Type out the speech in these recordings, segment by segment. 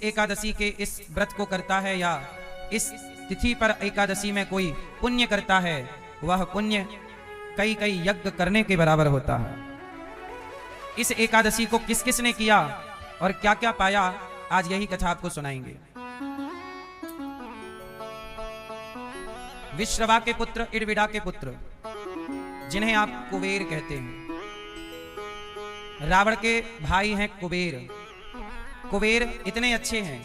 एकादशी के इस व्रत को करता है या इस तिथि पर एकादशी में कोई पुण्य करता है, वह पुण्य कई कई यज्ञ करने के बराबर होता है। इस एकादशी को किस किस ने किया और क्या क्या पाया, आज यही कथा आपको सुनाएंगे। विश्रवा के पुत्र, इडविडा के पुत्र, जिन्हें आप कुबेर कहते हैं, रावण के भाई हैं कुबेर। कुबेर इतने अच्छे हैं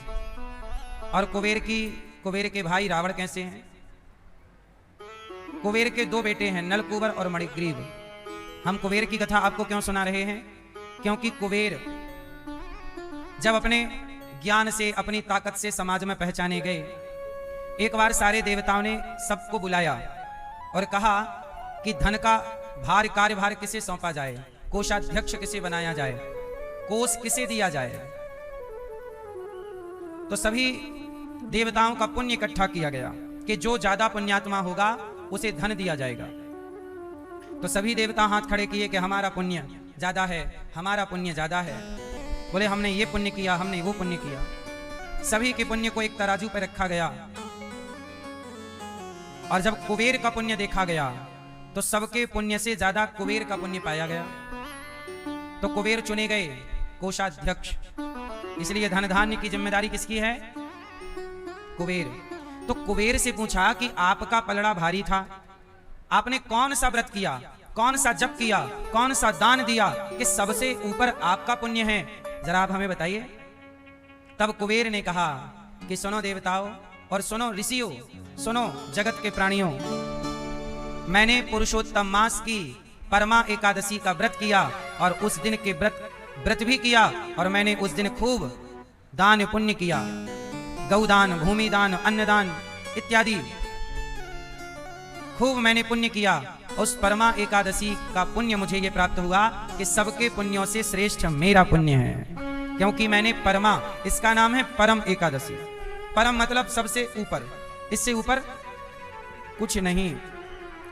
और कुबेर के भाई रावण कैसे हैं? कुबेर के दो बेटे हैं, नलकुबर और मणिग्रीव। हम कुबेर की कथा आपको क्यों सुना रहे हैं? क्योंकि कुबेर जब अपने ज्ञान से, अपनी ताकत से समाज में पहचाने गए, एक बार सारे देवताओं ने सबको बुलाया और कहा कि धन का कार्यभार किसे सौंपा जाए, कोषाध्यक्ष किसे बनाया जाए, कोष किसे दिया जाए। तो सभी देवताओं का पुण्य इकट्ठा किया गया कि जो ज्यादा पुण्यात्मा होगा उसे धन दिया जाएगा। तो सभी देवता हाथ खड़े किए कि हमारा पुण्य ज्यादा है, हमारा पुण्य ज्यादा है। बोले हमने ये पुण्य किया, हमने वो पुण्य किया। सभी के पुण्य को एक तराजू पर रखा गया और जब कुबेर का पुण्य देखा गया तो सबके पुण्य से ज्यादा कुबेर का पुण्य पाया गया। तो कुबेर चुने गए कोषाध्यक्ष। इसलिए धन धान्य की जिम्मेदारी किसकी है? कुबेर। तो कुबेर से पूछा कि आपका पलड़ा भारी था, आपने कौन सा व्रत किया, कौन सा जप किया, कौन सा दान दिया कि सबसे ऊपर आपका पुण्य है, जरा आप हमें बताइए। तब कुबेर ने कहा कि सुनो देवताओं और सुनो ऋषियों, सुनो जगत के प्राणियों, मैंने पुरुषोत्तम मास की परमा एकादशी का व्रत किया और उस दिन के व्रत भी किया और मैंने उस दिन खूब दान पुण्य किया, गौदान, भूमिदान, अन्नदान इत्यादि खूब मैंने पुण्य किया। उस परमा एकादशी का पुण्य मुझे ये प्राप्त हुआ कि सबके पुण्यों से श्रेष्ठ मेरा पुण्य है, क्योंकि मैंने परमा, इसका नाम है परम एकादशी। परम मतलब सबसे ऊपर, इससे ऊपर कुछ नहीं।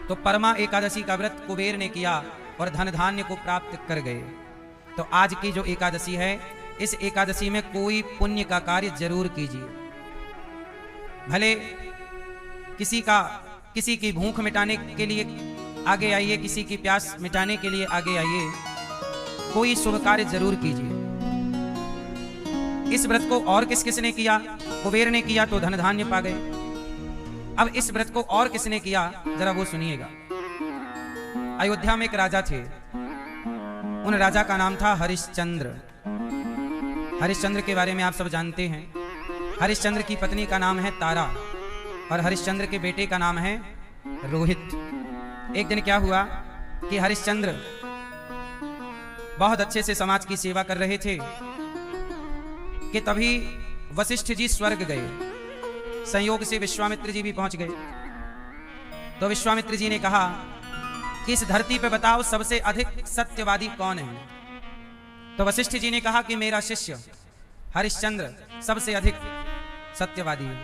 तो परमा एकादशी का व्रत कुबेर ने किया और धन धान्य को प्राप्त कर गए। तो आज की जो एकादशी है, इस एकादशी में कोई पुण्य का कार्य जरूर कीजिए। भले किसी की भूख मिटाने के लिए आगे आइए, किसी की प्यास मिटाने के लिए आगे आइए, कोई शुभ कार्य जरूर कीजिए। इस व्रत को और किस किस ने किया? कुबेर ने किया तो धन धान्य पा गए। अब इस व्रत को और किसने किया, जरा वो सुनिएगा। अयोध्या में एक राजा थे, उन राजा का नाम था हरिश्चंद्र। हरिश्चंद्र के बारे में आप सब जानते हैं। हरिश्चंद्र की पत्नी का नाम है तारा और हरिश्चंद्र के बेटे का नाम है रोहित। एक दिन क्या हुआ कि हरिश्चंद्र बहुत अच्छे से समाज की सेवा कर रहे थे कि तभी वशिष्ठ जी स्वर्ग गए। संयोग से विश्वामित्र जी भी पहुंच गए। तो विश्वामित्र जी ने कहा कि इस धरती पे बताओ सबसे अधिक सत्यवादी कौन है? तो वशिष्ठ जी ने कहा कि मेरा शिष्य हरिश्चंद्र सबसे अधिक सत्यवादी है।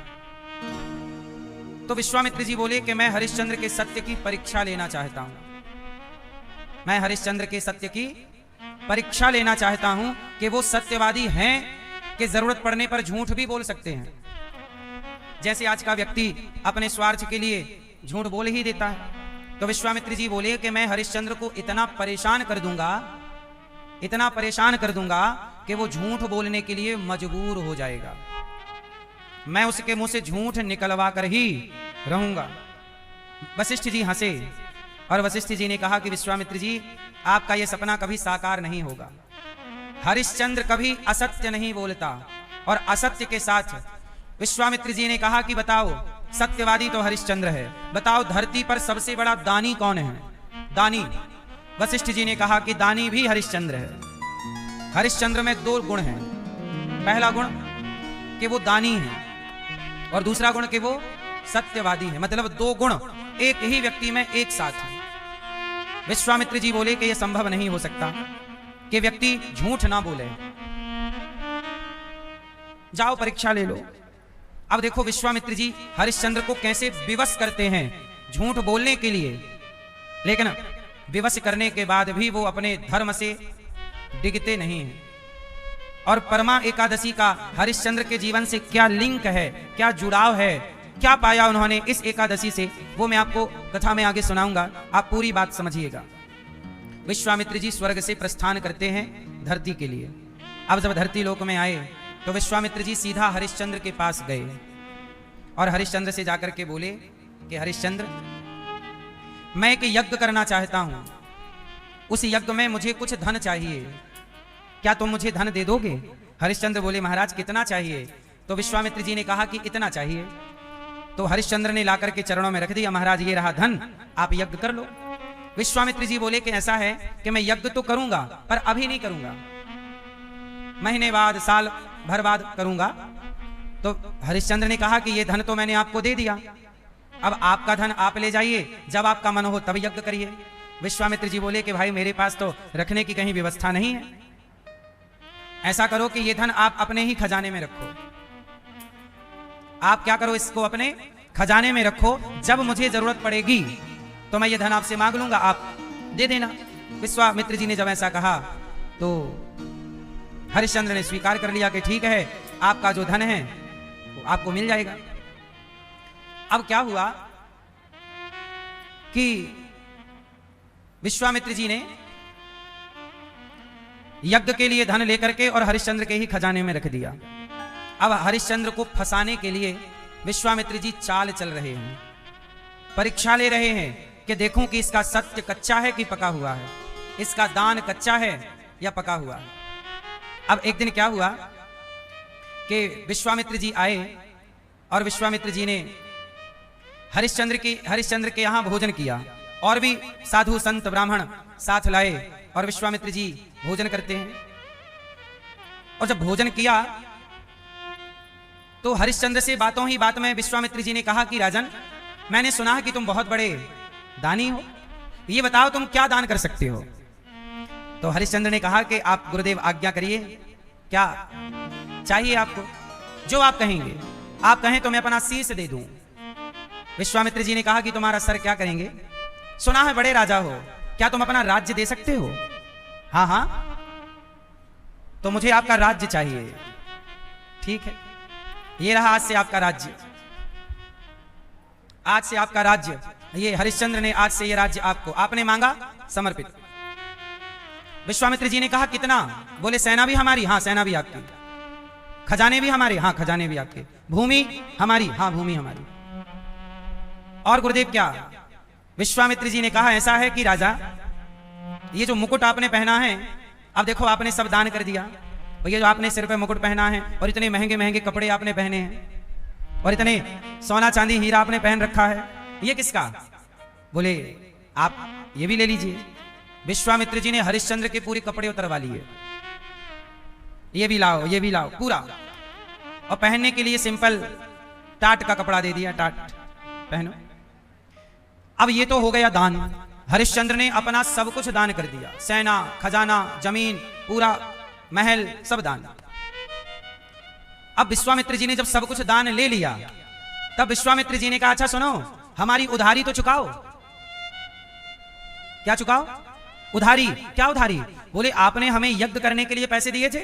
तो विश्वामित्र जी बोले कि मैं हरिश्चंद्र के सत्य की परीक्षा लेना चाहता हूं। मैं हरिश्चंद्र के सत्य की परीक्षा लेना चाहता हूं कि वो सत्यवादी हैं कि जरूरत पड़ने पर झूठ भी बोल सकते हैं। जैसे आज का व्यक्ति अपने स्वार्थ के लिए झूठ बोल ही देता है। तो विश्वामित्र जी बोले कि मैं हरिश्चंद्र को इतना परेशान कर दूंगा, इतना परेशान कर दूंगा कि वो झूठ बोलने के लिए मजबूर हो जाएगा। मैं उसके मुंह से झूठ निकलवा कर ही रहूंगा। वशिष्ठ जी हंसे और वशिष्ठ जी ने कहा कि विश्वामित्र जी, आपका यह सपना कभी साकार नहीं होगा। हरिश्चंद्र कभी असत्य नहीं बोलता। और असत्य के साथ विश्वामित्र जी ने कहा कि बताओ, सत्यवादी तो हरिश्चंद्र है, बताओ धरती पर सबसे बड़ा दानी कौन है? दानी। वशिष्ठ जी ने कहा कि दानी भी हरिश्चंद्र है। हरिश्चंद्र में दो गुण हैं। पहला गुण कि वो दानी है और दूसरा गुण कि वो सत्यवादी है। मतलब दो गुण एक ही व्यक्ति में एक साथ है। विश्वामित्र जी बोले कि यह संभव नहीं हो सकता कि व्यक्ति झूठ ना बोले। जाओ परीक्षा ले लो। अब देखो विश्वामित्र जी हरिश्चंद्र को कैसे विवश करते हैं झूठ बोलने के लिए, लेकिन विवश करने के बाद भी वो अपने धर्म से डिगते नहीं हैं। और परमा एकादशी का हरिश्चंद्र के जीवन से क्या लिंक है, क्या जुड़ाव है, क्या पाया उन्होंने इस एकादशी से, वो मैं आपको कथा में आगे सुनाऊंगा। आप पूरी बात समझिएगा। विश्वामित्र जी स्वर्ग से प्रस्थान करते हैं धरती के लिए। अब जब धरती लोक में आए तो विश्वामित्र जी सीधा हरिश्चंद्र के पास गए और हरिश्चंद्र से जाकर के बोले कि हरिश्चंद्र, मैं एक यज्ञ करना चाहता हूं, उस यज्ञ में मुझे कुछ धन चाहिए, क्या तुम मुझे धन दे दोगे? हरिश्चंद्र बोले महाराज कितना चाहिए? तो विश्वामित्र जी ने कहा कि इतना चाहिए। तो हरिश्चंद्र ने लाकर के चरणों में रख दिया, महाराज ये रहा धन, आप यज्ञ कर लो। विश्वामित्र जी बोले कि ऐसा है कि मैं यज्ञ तो करूंगा पर अभी नहीं करूंगा, महीने बाद, साल भर बाद करूंगा। तो हरिश्चंद्र ने कहा कि ये धन तो मैंने आपको दे दिया, अब आपका धन आप ले जाइए, जब आपका मन हो तब यज्ञ करिए। विश्वामित्र जी बोले कि भाई मेरे पास तो रखने की कहीं व्यवस्था नहीं है, ऐसा करो कि ये धन आप अपने ही खजाने में रखो। आप क्या करो, इसको अपने खजाने में रखो, जब मुझे जरूरत पड़ेगी तो मैं ये धन आपसे मांग लूंगा, आप दे देना। विश्वामित्र जी ने जब ऐसा कहा तो हरिश्चंद्र ने स्वीकार कर लिया कि ठीक है, आपका जो धन है वो आपको मिल जाएगा। अब क्या हुआ कि विश्वामित्र जी ने यज्ञ के लिए धन लेकर के और हरिश्चंद्र के ही खजाने में रख दिया। अब हरिश्चंद्र को फंसाने के लिए विश्वामित्र जी चाल चल रहे हैं, परीक्षा ले रहे हैं कि देखूं कि इसका सत्य कच्चा है कि पका हुआ है, इसका दान कच्चा है या पका हुआ है। अब एक दिन क्या हुआ कि विश्वामित्र जी आए और विश्वामित्र जी ने हरिश्चंद्र के यहां भोजन किया, और भी साधु संत ब्राह्मण साथ लाए और विश्वामित्र जी भोजन करते हैं। और जब भोजन किया तो हरिश्चंद्र से बातों ही बात में विश्वामित्र जी ने कहा कि राजन, मैंने सुना है कि तुम बहुत बड़े दानी हो, ये बताओ तुम क्या दान कर सकते हो? तो हरिश्चंद्र ने कहा कि आप गुरुदेव आज्ञा करिए, क्या चाहिए आपको? जो आप कहेंगे, आप कहें तो मैं अपना शीश दे दूं। विश्वामित्र जी ने कहा कि तुम्हारा सर क्या करेंगे? सुना है बड़े राजा हो, क्या तुम अपना राज्य दे सकते हो? हाँ हाँ, तो मुझे आपका राज्य चाहिए। ठीक है, ये रहा आज से आपका राज्य, आज से आपका राज्य, ये हरिश्चंद्र ने आज से ये राज्य आपको, आपने मांगा समर्पित। विश्वामित्र जी ने कहा कितना? बोले सेना भी हमारी, हाँ सेना भी आपकी, खजाने भी हमारे, हाँ खजाने भी आपके, भूमि हमारी, हाँ भूमि हमारी। और गुरुदेव क्या? विश्वामित्र जी ने कहा ऐसा है कि राजा, ये जो मुकुट आपने पहना है, अब देखो आपने सब दान कर दिया, और ये जो आपने सिर पे मुकुट पहना है और इतने महंगे महंगे कपड़े आपने पहने हैं और इतने सोना चांदी हीरा आपने पहन रखा है, ये किसका? बोले आप ये भी ले लीजिए। विश्वामित्र जी ने हरिश्चंद्र के पूरे कपड़े उतरवा लिए, ये भी लाओ, ये भी लाओ पूरा, और पहनने के लिए सिंपल टाट का कपड़ा दे दिया, टाट पहनो। अब ये तो हो गया दान, हरिश्चंद्र ने अपना सब कुछ दान कर दिया, सेना, खजाना, जमीन, पूरा महल, सब दान। अब विश्वामित्र जी ने जब सब कुछ दान ले लिया, तब विश्वामित्र जी ने कहा अच्छा सुनो, हमारी उधारी तो चुकाओ। क्या चुकाओ? उधारी। क्या उधारी? बोले आपने हमें यज्ञ करने के लिए पैसे दिए थे,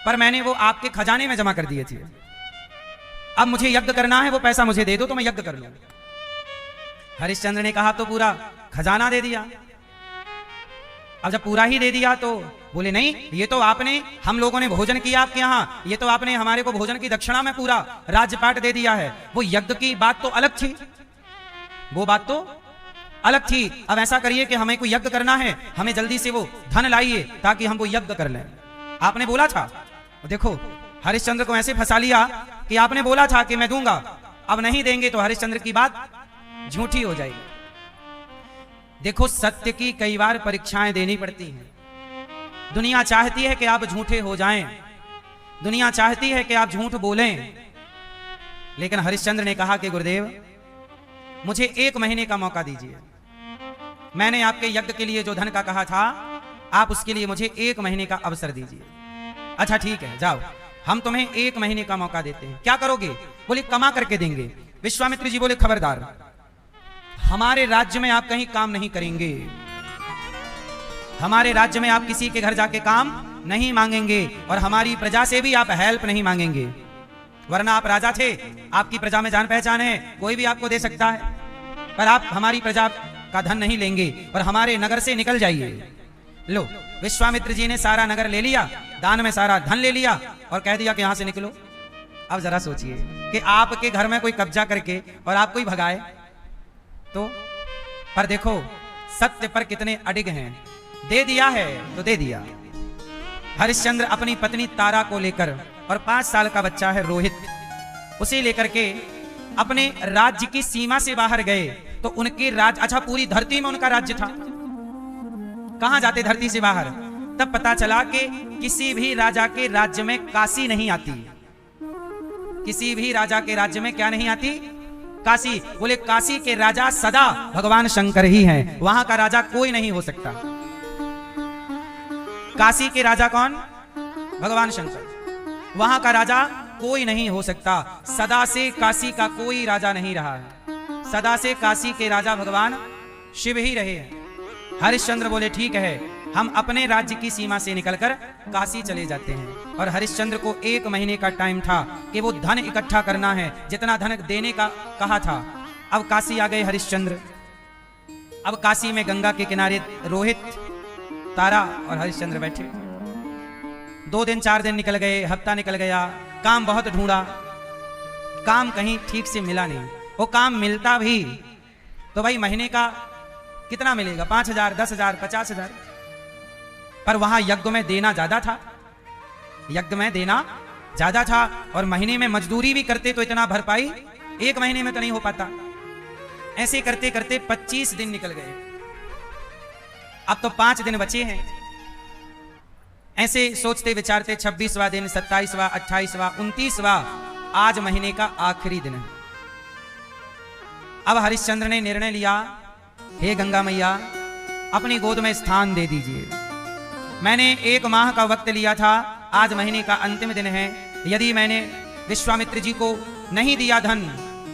पर मैंने वो आपके खजाने में जमा कर दिए थे, अब मुझे यज्ञ करना है, वो पैसा मुझे दे दो तो मैं यज्ञ कर लूं। हरिश्चंद्र ने कहा तो पूरा खजाना दे दिया। अब जब पूरा ही दे दिया तो बोले नहीं, ये तो आपने, हम लोगों ने भोजन किया आपके यहाँ, ये तो आपने हमारे को भोजन की दक्षिणा में पूरा राजपाट दे दिया है, वो यज्ञ की बात तो अलग थी, वो बात तो अलग थी। अब ऐसा करिए कि हमें कोई यज्ञ करना है, हमें जल्दी से वो धन लाइए ताकि हम वो यज्ञ कर लें। आपने बोला था, देखो हरिश्चंद्र को ऐसे फंसा लिया कि आपने बोला था कि मैं दूंगा, अब नहीं देंगे तो हरिश्चंद्र की बात झूठी हो जाएगी। देखो सत्य की कई बार परीक्षाएं देनी पड़ती हैं। दुनिया चाहती है कि आप झूठे हो जाएं, दुनिया चाहती है कि आप झूठ बोलें, लेकिन हरिश्चंद्र ने कहा कि गुरुदेव मुझे 1 महीने का मौका दीजिए, मैंने आपके यज्ञ के लिए जो धन का कहा था, आप उसके लिए मुझे 1 महीने का अवसर दीजिए। अच्छा ठीक है, जाओ हम तुम्हें 1 महीने का मौका देते हैं, क्या करोगे? बोले कमा करके देंगे। विश्वामित्र जी बोले खबरदार, हमारे राज्य में आप कहीं काम नहीं करेंगे, हमारे राज्य में आप किसी के घर जाके काम नहीं मांगेंगे और हमारी प्रजा से भी आप हेल्प नहीं मांगेंगे, वरना आप राजा थे, आपकी प्रजा में जान पहचान है, कोई भी आपको दे सकता है, पर आप हमारी प्रजा का धन नहीं लेंगे और हमारे नगर से निकल जाइए। लो, विश्वामित्र जी ने सारा नगर ले लिया, दान में सारा धन ले लिया और कह दिया कि यहां से निकलो। अब जरा सोचिए कि आपके घर में कोई कब्जा करके और आपको ही भगाए तो, पर देखो सत्य पर कितने अडिग हैं। दे दिया है तो दे दिया। हरिश्चंद्र अपनी पत्नी तारा को लेकर और 5 साल का बच्चा है रोहित, उसे लेकर के अपने राज्य की सीमा से बाहर गए तो उनके राज्य, अच्छा पूरी धरती में उनका राज्य था, कहां जाते धरती से बाहर? तब पता चला कि किसी भी राजा के राज्य में काशी नहीं आती, किसी भी राजा के राज्य में क्या नहीं आती? काशी। बोले काशी के राजा सदा भगवान शंकर ही हैं, वहां का राजा कोई नहीं हो सकता। काशी के राजा कौन? भगवान शंकर। वहां का राजा कोई नहीं हो सकता। सदा से काशी का कोई राजा नहीं रहा है, सदा से काशी के राजा भगवान शिव ही रहे हैं। हरिश्चंद्र बोले ठीक है, हम अपने राज्य की सीमा से निकलकर काशी चले जाते हैं। और हरिश्चंद्र को 1 महीने का टाइम था कि वो धन इकट्ठा करना है, जितना धन देने का कहा था। अब काशी आ गए हरिश्चंद्र। अब काशी में गंगा के किनारे रोहित, तारा और हरिश्चंद्र बैठे। 2 दिन 4 दिन निकल गए, हफ्ता निकल गया, काम बहुत ढूंढा, काम कहीं ठीक से मिला नहीं। वो काम मिलता भी तो भाई महीने का कितना मिलेगा? 5,000, 10,000, 50,000। पर वहां यज्ञ में देना ज्यादा था, यज्ञ में देना ज्यादा था और महीने में मजदूरी भी करते तो इतना भरपाई 1 महीने में तो नहीं हो पाता। ऐसे करते करते 25 दिन निकल गए। अब तो 5 दिन बचे हैं। ऐसे सोचते विचारते 26वां दिन, 27वां, 28वां, 29वां, आज महीने का आखिरी दिन है। अब हरिश्चंद्र ने निर्णय लिया, हे गंगा मैया अपनी गोद में स्थान दे दीजिए। मैंने 1 माह का वक्त लिया था, आज महीने का अंतिम दिन है। यदि मैंने विश्वामित्र जी को नहीं दिया धन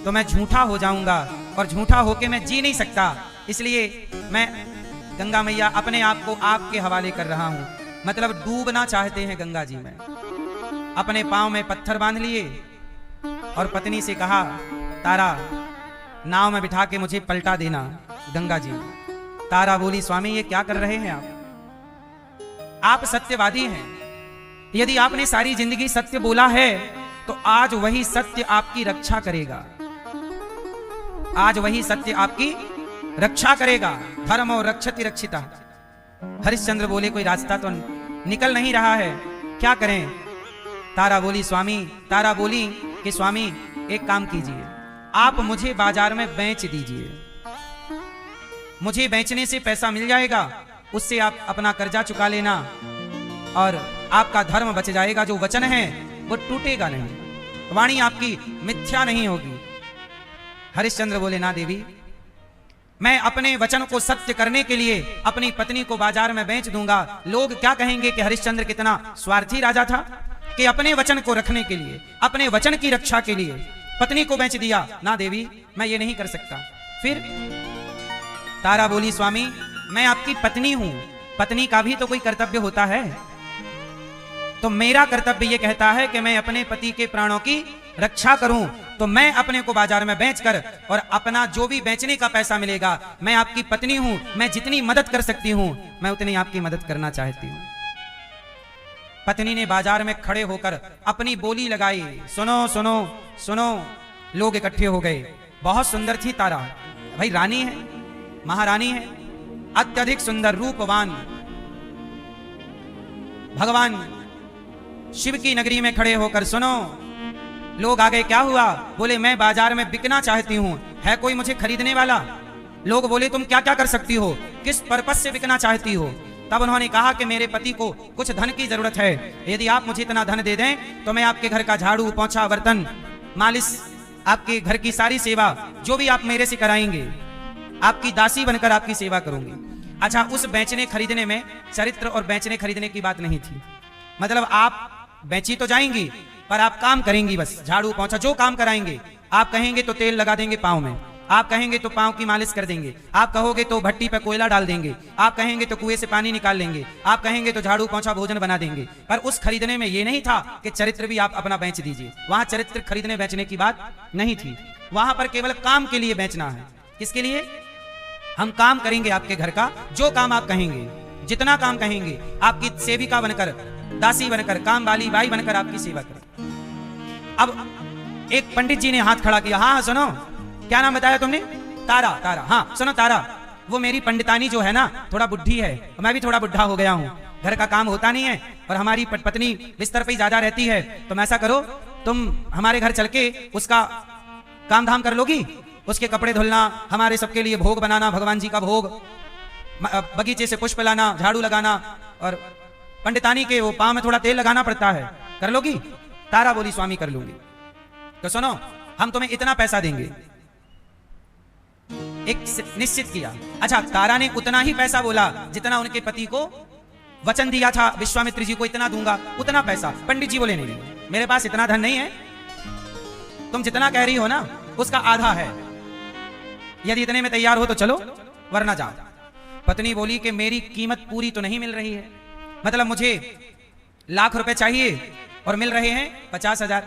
तो मैं झूठा हो जाऊंगा और झूठा होके मैं जी नहीं सकता। इसलिए मैं गंगा मैया अपने आप को आपके हवाले कर रहा हूं। मतलब डूबना चाहते हैं गंगा जी में। अपने पांव में पत्थर बांध लिए और पत्नी से कहा, तारा नाव में बिठा के मुझे पलटा देना गंगा जी। तारा बोली, स्वामी ये क्या कर रहे हैं आप सत्यवादी हैं। यदि आपने सारी जिंदगी सत्य बोला है तो आज वही सत्य आपकी रक्षा करेगा, आज वही सत्य आपकी रक्षा करेगा। धर्म और रक्षति रक्षिता। हरिश्चंद्र बोले, कोई रास्ता तो निकल नहीं रहा है, क्या करें? तारा बोली, स्वामी, तारा बोली कि स्वामी एक काम कीजिए, आप मुझे बाजार में बेच दीजिए, मुझे बेचने से पैसा मिल जाएगा, उससे आप अपना कर्जा चुका लेना और आपका धर्म बच जाएगा। जो वचन है वो टूटेगा नहीं, वाणी आपकी मिथ्या नहीं होगी। हरिश्चंद्र बोले, ना देवी, मैं अपने वचन को सत्य करने के लिए अपनी पत्नी को बाजार में बेच दूंगा। लोग क्या कहेंगे कि हरिश्चंद्र कितना स्वार्थी राजा था कि अपने वचन को रखने के लिए, अपने वचन की रक्षा के लिए पत्नी को बेच दिया। ना देवी, मैं ये नहीं कर सकता। फिर तारा बोली, स्वामी मैं आपकी पत्नी हूं, पत्नी का भी तो कोई कर्तव्य होता है। तो मेरा कर्तव्य यह कहता है कि मैं अपने पति के प्राणों की रक्षा करूं, तो मैं अपने को बाजार में बेचकर और अपना जो भी बेचने का पैसा मिलेगा, मैं आपकी पत्नी हूं, मैं जितनी मदद कर सकती हूं मैं उतनी आपकी मदद करना चाहती हूं। पत्नी ने बाजार में खड़े होकर अपनी बोली लगाई, सुनो सुनो सुनो। लोग इकट्ठे हो गए। बहुत सुंदर थी तारा, भाई रानी है, महारानी है, अत्यधिक सुंदर, रूपवान। भगवान शिव की नगरी में खड़े होकर, सुनो। लोग आ गए, क्या हुआ? बोले, मैं बाजार में बिकना चाहती हूं, है कोई मुझे खरीदने वाला? लोग बोले, तुम क्या क्या कर सकती हो, किस पर्पस से बिकना चाहती हो? तब उन्होंने कहा कि मेरे पति को कुछ धन की जरूरत है, यदि आप मुझे इतना धन दे दें तो मैं आपके घर का झाड़ू, पोंछा, बर्तन, मालिश, आपके घर की सारी सेवा जो भी आप मेरे से कराएंगे, आपकी दासी बनकर आपकी सेवा करूंगी। अच्छा, उस बेचने खरीदने में चरित्र और बेचने खरीदने की बात नहीं थी। मतलब आप बेची तो जाएंगी पर आप काम करेंगी, बस झाड़ू पोंछा जो काम कराएंगे। आप कहेंगे तो तेल लगा देंगे पाँव में, आप कहेंगे तो पांव की मालिश कर देंगे, आप कहोगे तो भट्टी पे कोयला डाल देंगे, आप कहेंगे तो कुएं से पानी निकाल लेंगे, आप कहेंगे तो झाड़ू पोंछा भोजन बना देंगे। पर उस खरीदने में ये नहीं था कि चरित्र भी आप अपना बेच दीजिए। वहां चरित्र खरीदने बेचने की बात नहीं थी, वहां पर केवल काम के लिए बेचना है। किसके लिए? हम काम करेंगे आपके घर का, जो काम आप कहेंगे, जितना काम कहेंगे, आपकी सेविका बनकर, दासी बनकर, काम वाली बाई बनकर आपकी सेवा करें। अब एक पंडित जी ने हाथ खड़ा किया। हाँ सुनो, क्या नाम बताया तुमने? तारा। तारा, हाँ सुनो तारा, वो मेरी पंडितानी जो है ना थोड़ा बुढ़ी है, मैं भी थोड़ा बुढ़ा हो गया हूँ, घर का काम होता नहीं है और हमारी पत्नी बिस्तर पे ही ज्यादा रहती है। तुम ऐसा करो, तुम हमारे घर चल के उसका काम धाम कर लोगी, उसके कपड़े धुलना, हमारे सबके लिए भोग बनाना, भगवान जी का भोग, बगीचे से पुष्प लाना, झाड़ू लगाना, और पंडितानी के वो पांव में थोड़ा तेल लगाना पड़ता है, कर लोगी? तारा बोली स्वामी कर लूंगी। तो सुनो, हम तुम्हें इतना पैसा देंगे। एक निश्चित किया। अच्छा, तारा ने उतना ही पैसा बोला जितना उनके पति को वचन दिया था, विश्वामित्र जी को इतना दूंगा, उतना पैसा। पंडित जी बोले नहीं, मेरे पास इतना धन नहीं है, तुम जितना कह रही हो ना उसका आधा है, यदि इतने में तैयार हो तो चलो, वरना जाओ। पत्नी बोली कि मेरी कीमत पूरी तो नहीं मिल रही है, मतलब मुझे लाख रुपए चाहिए और मिल रहे हैं 50,000।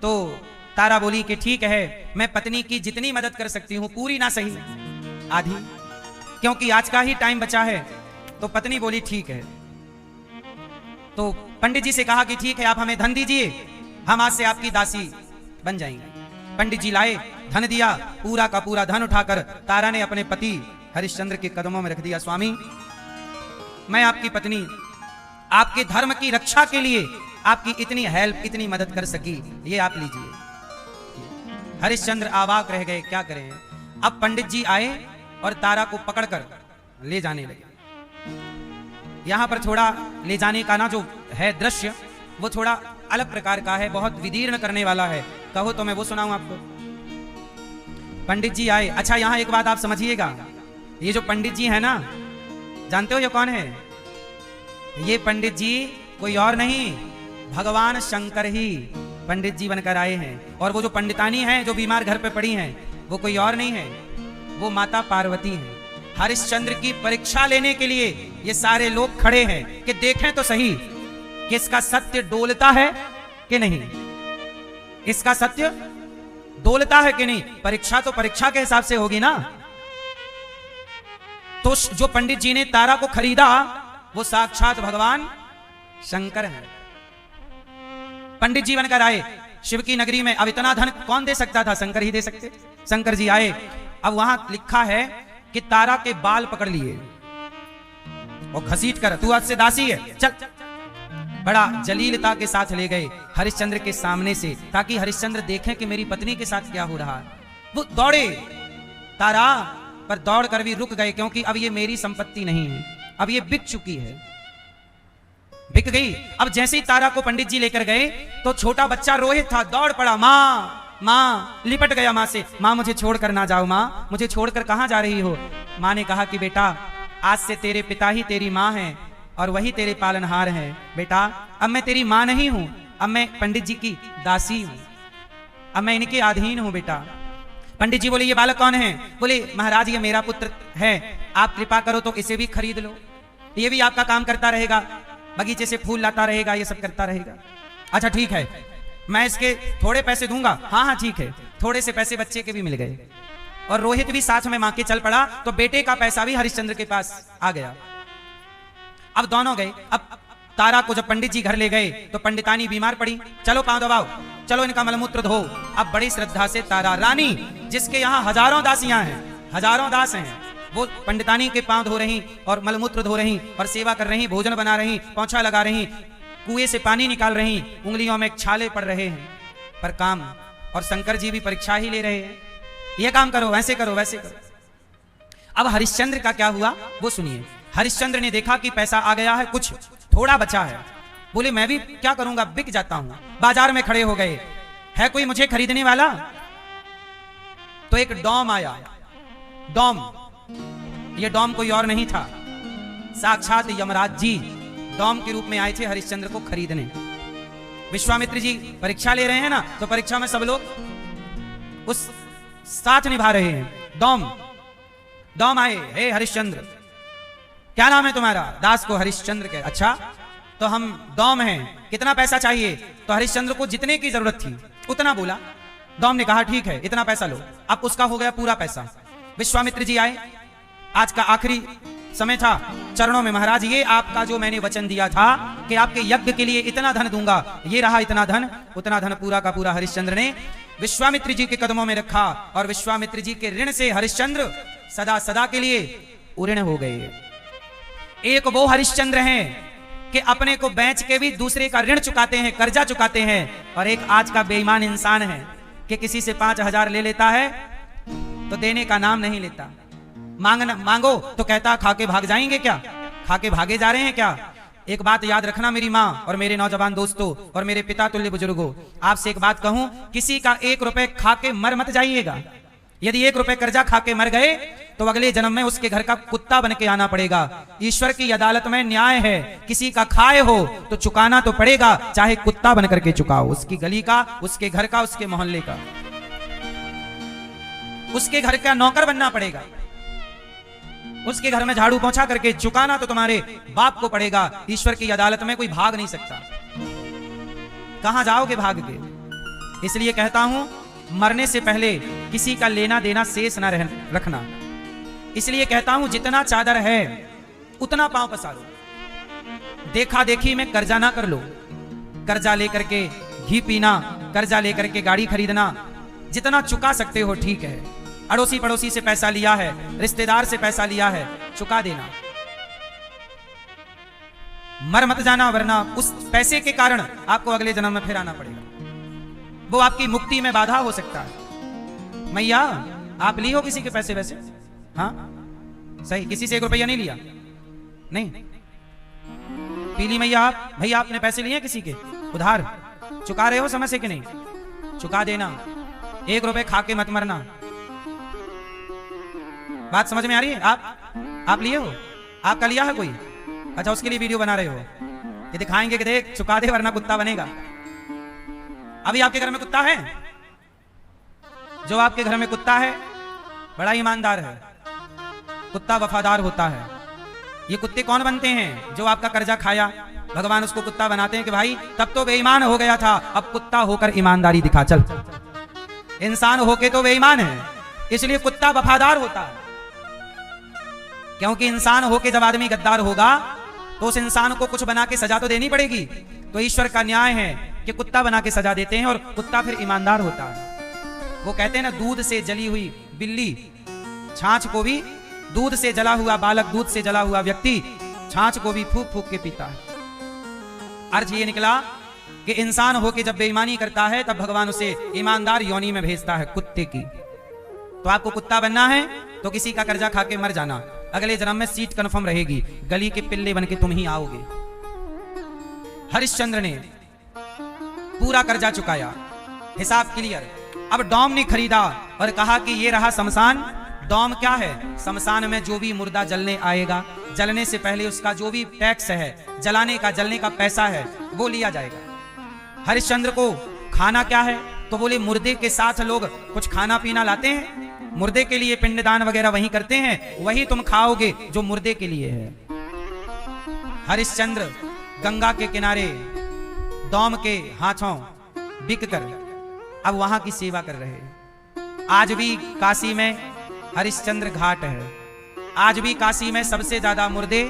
तो तारा बोली कि ठीक है, मैं पत्नी की जितनी मदद कर सकती हूं, पूरी ना सही, आधी, क्योंकि आज का ही टाइम बचा है। तो पत्नी बोली ठीक है। तो पंडित जी से कहा कि ठीक है, आप हमें धन दीजिए, हम आज से आपकी दासी बन जाएंगे। पंडित जी लाए, धन दिया, पूरा का पूरा धन उठाकर तारा ने अपने पति हरिश्चंद्र के कदमों में रख दिया। स्वामी, मैं आपकी पत्नी आपके धर्म की रक्षा के लिए आपकी इतनी हेल्प, इतनी मदद कर सकी, ये आप लीजिए। हरिश्चंद्र अवाक रह गए, क्या करें। अब पंडित जी आए और तारा को पकड़कर ले जाने लगे। यहां पर थोड़ा ले जाने का ना जो है दृश्य, वो थोड़ा अलग प्रकार का है, बहुत विदीर्ण करने वाला है। कहो तो मैं वो सुनाऊं आपको। पंडित जी आए। अच्छा, यहां एक बात आप समझिएगा, ये जो पंडित जी है ना, जानते हो ये कौन है? ये पंडित जी कोई और नहीं, भगवान शंकर ही पंडित जी बनकर आए हैं। और वो जो पंडितानी हैं जो बीमार घर पे पड़ी हैं, वो कोई और नहीं है, वो माता पार्वती हैं। हरिश्चंद्र की परीक्षा लेने के लिए ये सारे लोग खड़े हैं कि देखें तो सही कि इसका सत्य डोलता है कि नहीं, इसका सत्य डोलता है कि नहीं। परीक्षा तो परीक्षा के हिसाब से होगी ना। तो जो पंडित जी ने तारा को खरीदा, वो साक्षात भगवान शंकर है। पंडित जी बनकर आए शिव की नगरी में। अब इतना धन कौन दे सकता था? शंकर ही दे सकते। शंकर जी आए। अब वहां लिखा है कि तारा के बाल पकड़ लिए और घसीट कर, तू आज से दासी है, चल। बड़ा जलीलता के साथ ले गए हरिश्चंद्र के सामने से, ताकि हरिश्चंद्र देखें कि मेरी पत्नी के साथ क्या हो रहा है। वो दौड़े तारा पर, दौड़ कर भी रुक गए, क्योंकि अब ये मेरी संपत्ति नहीं है, अब ये बिक चुकी है, बिक गई। अब जैसे ही तारा को पंडित जी लेकर गए तो छोटा बच्चा रोहित था, दौड़ पड़ा, माँ माँ, लिपट गया माँ से। माँ मुझे छोड़कर ना जाओ, माँ मुझे छोड़कर कहाँ जा रही हो? माँ ने कहा कि बेटा, आज से तेरे पिता ही तेरी माँ हैं और वही तेरे पालनहार हैं। बेटा, अब मैं तेरी माँ नहीं हूं, अब मैं पंडित जी की दासी हूं, अब मैं इनके अधीन हूं। बेटा, पंडित जी बोले ये बालक कौन है? बोले महाराज ये मेरा पुत्र है, आप कृपा करो तो इसे भी खरीद लो, ये भी आपका काम करता रहेगा, बगीचे से फूल लाता रहेगा, ये सब करता रहेगा। अच्छा ठीक है, मैं इसके थोड़े पैसे दूंगा। हाँ हाँ ठीक है। थोड़े से पैसे बच्चे के भी मिल गए और रोहित भी साथ में मां के चल पड़ा, तो बेटे का पैसा भी हरिश्चंद्र के पास आ गया। अब दोनों गए। अब तारा को जब पंडित जी घर ले गए तो पंडितानी बीमार पड़ी, चलो पांव दबाओ, चलो इनका मलमूत्र धो। अब बड़ी श्रद्धा से तारा रानी, जिसके यहाँ हजारों दासियां हैं, हजारों दास हैं, वो पंडितानी के पांव धो रही और मलमूत्र धो रही और सेवा कर रही, भोजन बना रही, पोंछा लगा रही, कुएं से पानी निकाल रही, उंगलियों में छाले पड़ रहे हैं पर काम। और शंकर जी भी परीक्षा ही ले रहे हैं, ये काम करो, वैसे करो, वैसे करो। अब हरिश्चंद्र का क्या हुआ वो सुनिए। हरिश्चंद्र ने देखा कि पैसा आ गया है, कुछ थोड़ा बचा है, बोले मैं भी क्या करूंगा, बिक जाता हूं। बाजार में खड़े हो गए, है कोई मुझे खरीदने वाला? तो एक डॉम आया। डॉम, ये डॉम कोई और नहीं था, साक्षात यमराज जी डॉम के रूप में आए थे हरिश्चंद्र को खरीदने। विश्वामित्र जी परीक्षा ले रहे हैं ना, तो परीक्षा में सब लोग उस साथ निभा रहे हैं। डोम आए, हे हरिश्चंद्र, क्या नाम है तुम्हारा? दास को हरिश्चंद्र कहे। अच्छा, तो हम डोम हैं, कितना पैसा चाहिए? तो हरिश्चंद्र को जितने की जरूरत थी उतना बोला। डोम ने कहा ठीक है, इतना पैसा लो। अब उसका हो गया पूरा पैसा। विश्वामित्र जी आए, आज का आखिरी समय था, चरणों में महाराज ये आपका जो मैंने वचन दिया था कि आपके यज्ञ के लिए इतना धन दूंगा, ये रहा इतना धन। उतना धन पूरा का पूरा हरिश्चंद्र ने विश्वामित्र जी के कदमों में रखा और विश्वामित्र जी के ऋण से हरिश्चंद्र सदा सदा के लिए उऋण हो गए। एक वो हरिश्चंद्र हैं कि अपने को बेच के भी दूसरे का ऋण चुकाते हैं, कर्जा चुकाते हैं, और एक आज का बेईमान इंसान है कि किसी से 5,000 ले लेता है तो देने का नाम नहीं लेता। मांगो तो कहता खा के भाग जाएंगे क्या, खा के भागे जा रहे हैं क्या। एक बात याद रखना मेरी माँ और मेरे नौजवान दोस्तों और मेरे पिता तुल्य बुजुर्गों, आपसे एक बात कहूं, किसी का 1 रुपए खा के मर मत जाइएगा। यदि 1 रुपए कर्जा खा के मर गए तो अगले जन्म में उसके घर का कुत्ता बन के आना पड़ेगा। ईश्वर की अदालत में न्याय है, किसी का खाए हो तो चुकाना तो पड़ेगा, चाहे कुत्ता बन करके चुकाओ। उसकी गली का, उसके घर का, उसके मोहल्ले का, उसके घर का नौकर बनना पड़ेगा। उसके घर में झाड़ू पहुंचा करके चुकाना तो तुम्हारे बाप को पड़ेगा। ईश्वर की अदालत में कोई भाग नहीं सकता। कहां जाओगे भाग के? इसलिए कहता हूं, मरने से पहले किसी का लेना देना शेष ना रखना। इसलिए कहता हूं, जितना चादर है उतना पांव पसारो। देखा देखी में कर्जा ना कर लो। कर्जा लेकर के घी पीना, कर्जा लेकर के गाड़ी खरीदना, जितना चुका सकते हो ठीक है। अड़ोसी पड़ोसी से पैसा लिया है, रिश्तेदार से पैसा लिया है, चुका देना। मर मत जाना, वरना उस पैसे के कारण आपको अगले जन्म में फिर आना पड़ेगा। वो आपकी मुक्ति में बाधा हो सकता है। मैया, आप ली हो किसी के पैसे वैसे? हाँ सही, किसी से 1 रुपया नहीं लिया? नहीं पीली मैया आप? भैया आपने पैसे लिए किसी के उधार? चुका रहे हो समय से कि नहीं? चुका देना। 1 रुपए खा के मत मरना। बात समझ में आ रही है? आप लिए हो? आपका लिया है कोई? अच्छा, उसके लिए वीडियो बना रहे हो, ये दिखाएंगे कि देख चुका दे वरना कुत्ता बनेगा। अभी आपके घर में कुत्ता है? जो आपके घर में कुत्ता है बड़ा ईमानदार है, कुत्ता वफादार होता है। ये कुत्ते कौन बनते हैं? जो आपका कर्जा खाया, भगवान उसको कुत्ता बनाते हैं कि भाई तब तो बेईमान हो गया था, अब कुत्ता होकर ईमानदारी दिखा। चल, इंसान होके तो बेईमान है, इसलिए कुत्ता वफादार होता है। क्योंकि इंसान होके जब आदमी गद्दार होगा तो उस इंसान को कुछ बना के सजा तो देनी पड़ेगी। तो ईश्वर का न्याय है कि कुत्ता बना के सजा देते हैं और कुत्ता फिर ईमानदार होता है। वो कहते हैं ना, दूध से जली हुई बिल्ली छाछ को भी, दूध से जला हुआ बालक, दूध से जला हुआ व्यक्ति छाछ को भी फूक फूक के पीता है। अर्थ ये निकला कि इंसान होके जब बेईमानी करता है तब भगवान उसे ईमानदार योनि में भेजता है, कुत्ते की। तो आपको कुत्ता बनना है तो किसी का कर्जा खा के मर जाना, अगले जन्म में सीट कंफर्म रहेगी, गली के पिल्ले बन के तुम ही आओगे। हरिश्चंद्र ने पूरा कर्जा चुकाया, हिसाब क्लियर। अब डोम ने खरीदा और कहा कि ये रहा शमशान। डोम क्या है? शमशान में जो भी मुर्दा जलने आएगा, जलने से पहले उसका जो भी टैक्स है, जलाने का, जलने का पैसा है, वो लिया जाएगा। हरिश्चंद्र को खाना क्या है? तो बोले मुर्दे के साथ लोग कुछ खाना पीना लाते हैं, मुर्दे के लिए पिंडदान वगैरह वही करते हैं, वही तुम खाओगे जो मुर्दे के लिए है। हरिश्चंद्र गंगा के किनारे डोम के हाथों बिक कर अब वहां की सेवा कर रहे हैं। आज भी काशी में हरिश्चंद्र घाट है, आज भी काशी में सबसे ज्यादा मुर्दे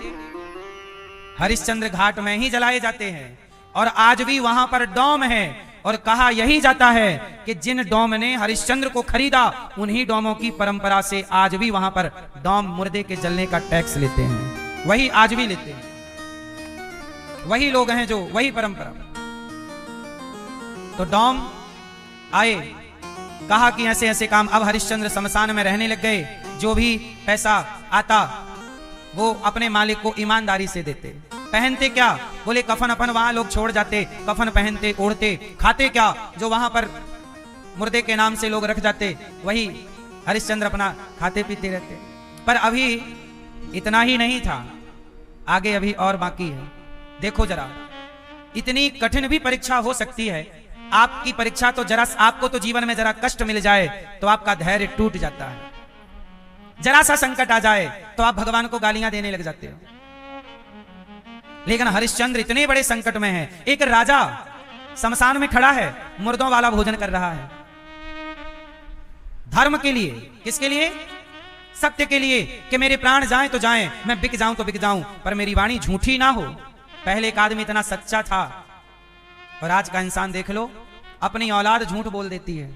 हरिश्चंद्र घाट में ही जलाए जाते हैं। और आज भी वहां पर डोम है, और कहा यही जाता है कि जिन डोम ने हरिश्चंद्र को खरीदा उन्हीं डोमों की परंपरा से आज भी वहां पर डोम मुर्दे के जलने का टैक्स लेते हैं, वही आज भी लेते हैं, वही लोग हैं जो, वही परंपरा। तो डोम आए, कहा कि ऐसे ऐसे काम। अब हरिश्चंद्र शमशान में रहने लग गए, जो भी पैसा आता वो अपने मालिक को ईमानदारी से देते। पहनते क्या? बोले कफन अपन वहां लोग छोड़ जाते, कफन पहनते, ओढ़ते। खाते क्या? जो वहां पर मुर्दे के नाम से लोग रख जाते, वही हरिश्चंद्र अपना खाते पीते रहते। पर अभी इतना ही नहीं था, आगे अभी और बाकी है। देखो जरा, इतनी कठिन भी परीक्षा हो सकती है। आपकी परीक्षा तो जरा, आपको तो जीवन में जरा कष्ट मिल जाए तो आपका धैर्य टूट जाता है, जरा सा संकट आ जाए तो आप भगवान को गालियां देने लग जाते हो। लेकिन हरिश्चंद्र इतने बड़े संकट में है, एक राजा शमशान में खड़ा है, मुर्दों वाला भोजन कर रहा है, धर्म के लिए, किसके लिए? सत्य के लिए, कि मेरे प्राण जाएं तो जाएं, मैं बिक जाऊं तो बिक जाऊं, पर मेरी वाणी झूठी ना हो। पहले एक आदमी इतना सच्चा था, और आज का इंसान देख लो, अपनी औलाद झूठ बोल देती है,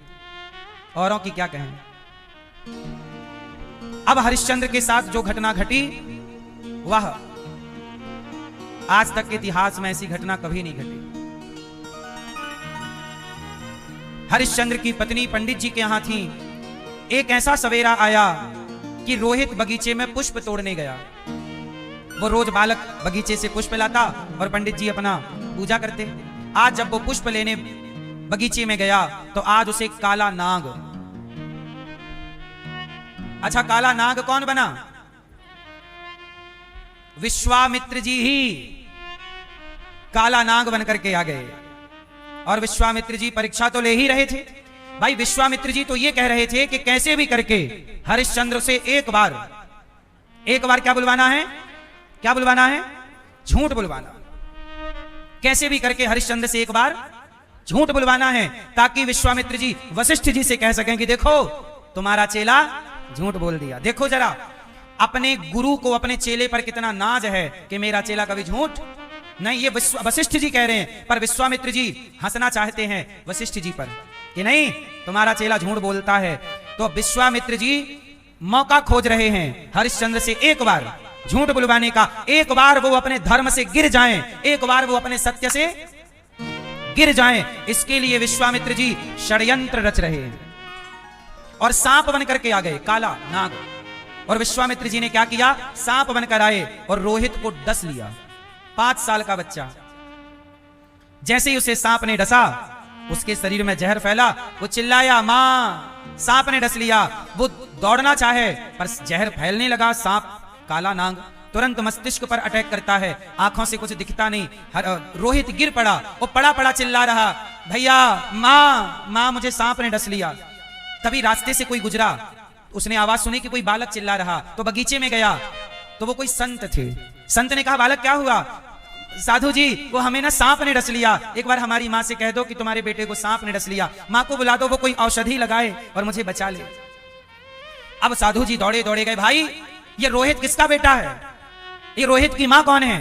औरों की क्या कहें। अब हरिश्चंद्र के साथ जो घटना घटी, वह आज तक के इतिहास में ऐसी घटना कभी नहीं घटी। हरिश्चंद्र की पत्नी पंडित जी के यहां थी। एक ऐसा सवेरा आया कि रोहित बगीचे में पुष्प तोड़ने गया। वो रोज बालक बगीचे से पुष्प लाता और पंडित जी अपना पूजा करते। आज जब वो पुष्प लेने बगीचे में गया तो आज उसे काला नाग, अच्छा काला नाग कौन बना? विश्वामित्र जी ही काला नाग बनकर के आ गए। और विश्वामित्र जी परीक्षा तो ले ही रहे थे भाई। विश्वामित्र जी तो ये कह रहे थे कि कैसे भी करके हरिश्चंद्र से एक बार क्या बुलवाना है? क्या बुलवाना है? झूठ बुलवाना। कैसे भी करके हरिश्चंद्र से एक बार झूठ बुलवाना है, ताकि विश्वामित्र जी वशिष्ठ जी से कह सकें कि देखो तुम्हारा चेला झूठ बोल दिया। देखो जरा अपने गुरु को, अपने चेले पर कितना नाज है कि मेरा चेला कभी झूठ नहीं। ये वशिष्ठ जी कह रहे हैं, पर विश्वामित्र जी हंसना चाहते हैं वशिष्ठ जी पर कि नहीं तुम्हारा चेला झूठ बोलता है। तो विश्वामित्र जी मौका खोज रहे हैं हरिश्चंद्र से एक बार झूठ बुलवाने का। एक बार वो अपने धर्म से गिर जाएं, एक बार वो अपने सत्य से गिर जाएं। इसके लिए विश्वामित्र जी षड्यंत्र रच रहे हैं और सांप बनकर के आ गए, काला नाग। और विश्वामित्र जी ने क्या किया? सांप बनकर आए और रोहित को डस लिया। 5 साल का बच्चा, जैसे ही उसे सांप ने डसा, उसके शरीर में जहर फैला। वो चिल्लाया, मां सांप ने डस लिया। वो दौड़ना चाहे पर जहर फैलने लगा। सांप काला नाग तुरंत मस्तिष्क पर अटैक करता है, आंखों से कुछ दिखता नहीं। रोहित गिर पड़ा, वो पड़ा पड़ा चिल्ला रहा, भैया मां मुझे सांप ने डस लिया। तभी रास्ते से कोई गुजरा, उसने आवाज सुनी कि कोई बालक चिल्ला रहा, तो बगीचे में गया तो वो कोई संत थे। संत ने कहा, बालक क्या हुआ? साधु जी वो हमें ना सांप ने डस लिया, एक बार हमारी माँ से कह दो कि तुम्हारे बेटे को सांप ने डस लिया। माँ को बुला दो, वो कोई औषधि लगाए और मुझे बचा ले। अब साधु जी दौड़े दौड़े गए, भाई ये रोहित किसका बेटा है? ये रोहित की माँ कौन है?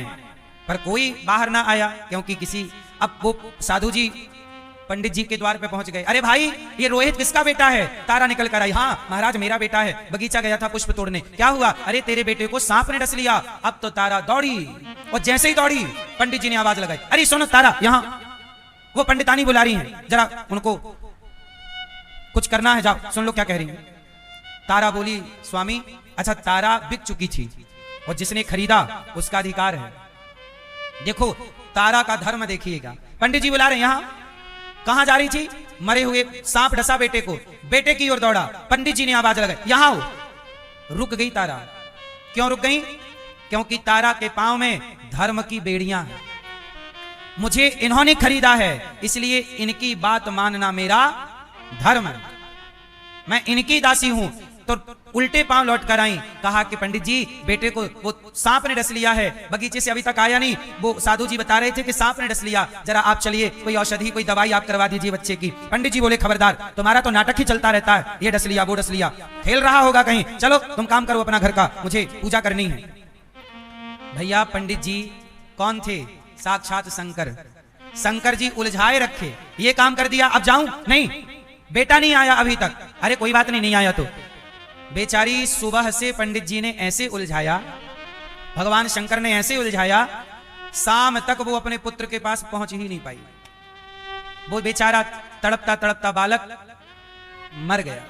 पर कोई बाहर ना आया, क्योंकि किसी, अब वो साधु जी पंडित जी के द्वार पे पहुंच गए। अरे भाई ये रोहित किसका बेटा है? तारा निकल कर आई, हाँ महाराज मेरा बेटा है, बगीचा गया था पुष्प तोड़ने। क्या हुआ? अरे तेरे बेटे को सांप ने डस लिया। अब तो तारा दौड़ी, और जैसे ही दौड़ी पंडित जी ने आवाज लगाई, अरे सुनो तारा, यहाँ वो पंडितानी बुला रही हैं, जरा उनको कुछ करना है, जाओ सुन लो क्या कह रही है। तारा बोली, स्वामी अच्छा तारा बिक चुकी थी और जिसने खरीदा उसका अधिकार है। देखो तारा का धर्म देखिएगा। पंडित जी बुला रहे हैं, यहाँ कहां जा रही थी? मरे हुए सांप डसा बेटे को, बेटे की ओर दौड़ा। पंडित जी ने आवाज लगाई, यहां हो। रुक गई तारा। क्यों रुक गई? क्योंकि तारा के पांव में धर्म की बेड़ियां हैं। मुझे इन्होंने खरीदा है, इसलिए इनकी बात मानना मेरा धर्म है, मैं इनकी दासी हूं। तो उल्टे पांव लौट कर आई, कहा कि पंडित जी बेटे को वो सांप ने डस लिया है, बगीचे से अभी तक आया नहीं, वो साधु जी बता रहे थे कि सांप ने डस लिया, जरा आप चलिए कोई औषधि कोई दवाई आप करवा दीजिए बच्चे की। पंडित जी बोले, खबरदार तुम्हारा तो नाटक ही चलता रहता है, ये डस लिया वो डस लिया, खेल रहा होगा कहीं, चलो तुम काम करो अपना घर का, मुझे पूजा करनी है। भैया पंडित जी कौन थे? साक्षात शंकर। शंकर जी उलझाए रखे, ये काम कर दिया, अब जाऊं? नहीं, बेटा नहीं आया अभी तक। अरे कोई बात नहीं, नहीं आया तो। बेचारी सुबह से पंडित जी ने ऐसे उलझाया, भगवान शंकर ने ऐसे उलझाया, शाम तक वो अपने पुत्र के पास पहुंच ही नहीं पाई। वो बेचारा तड़पता तड़पता बालक मर गया,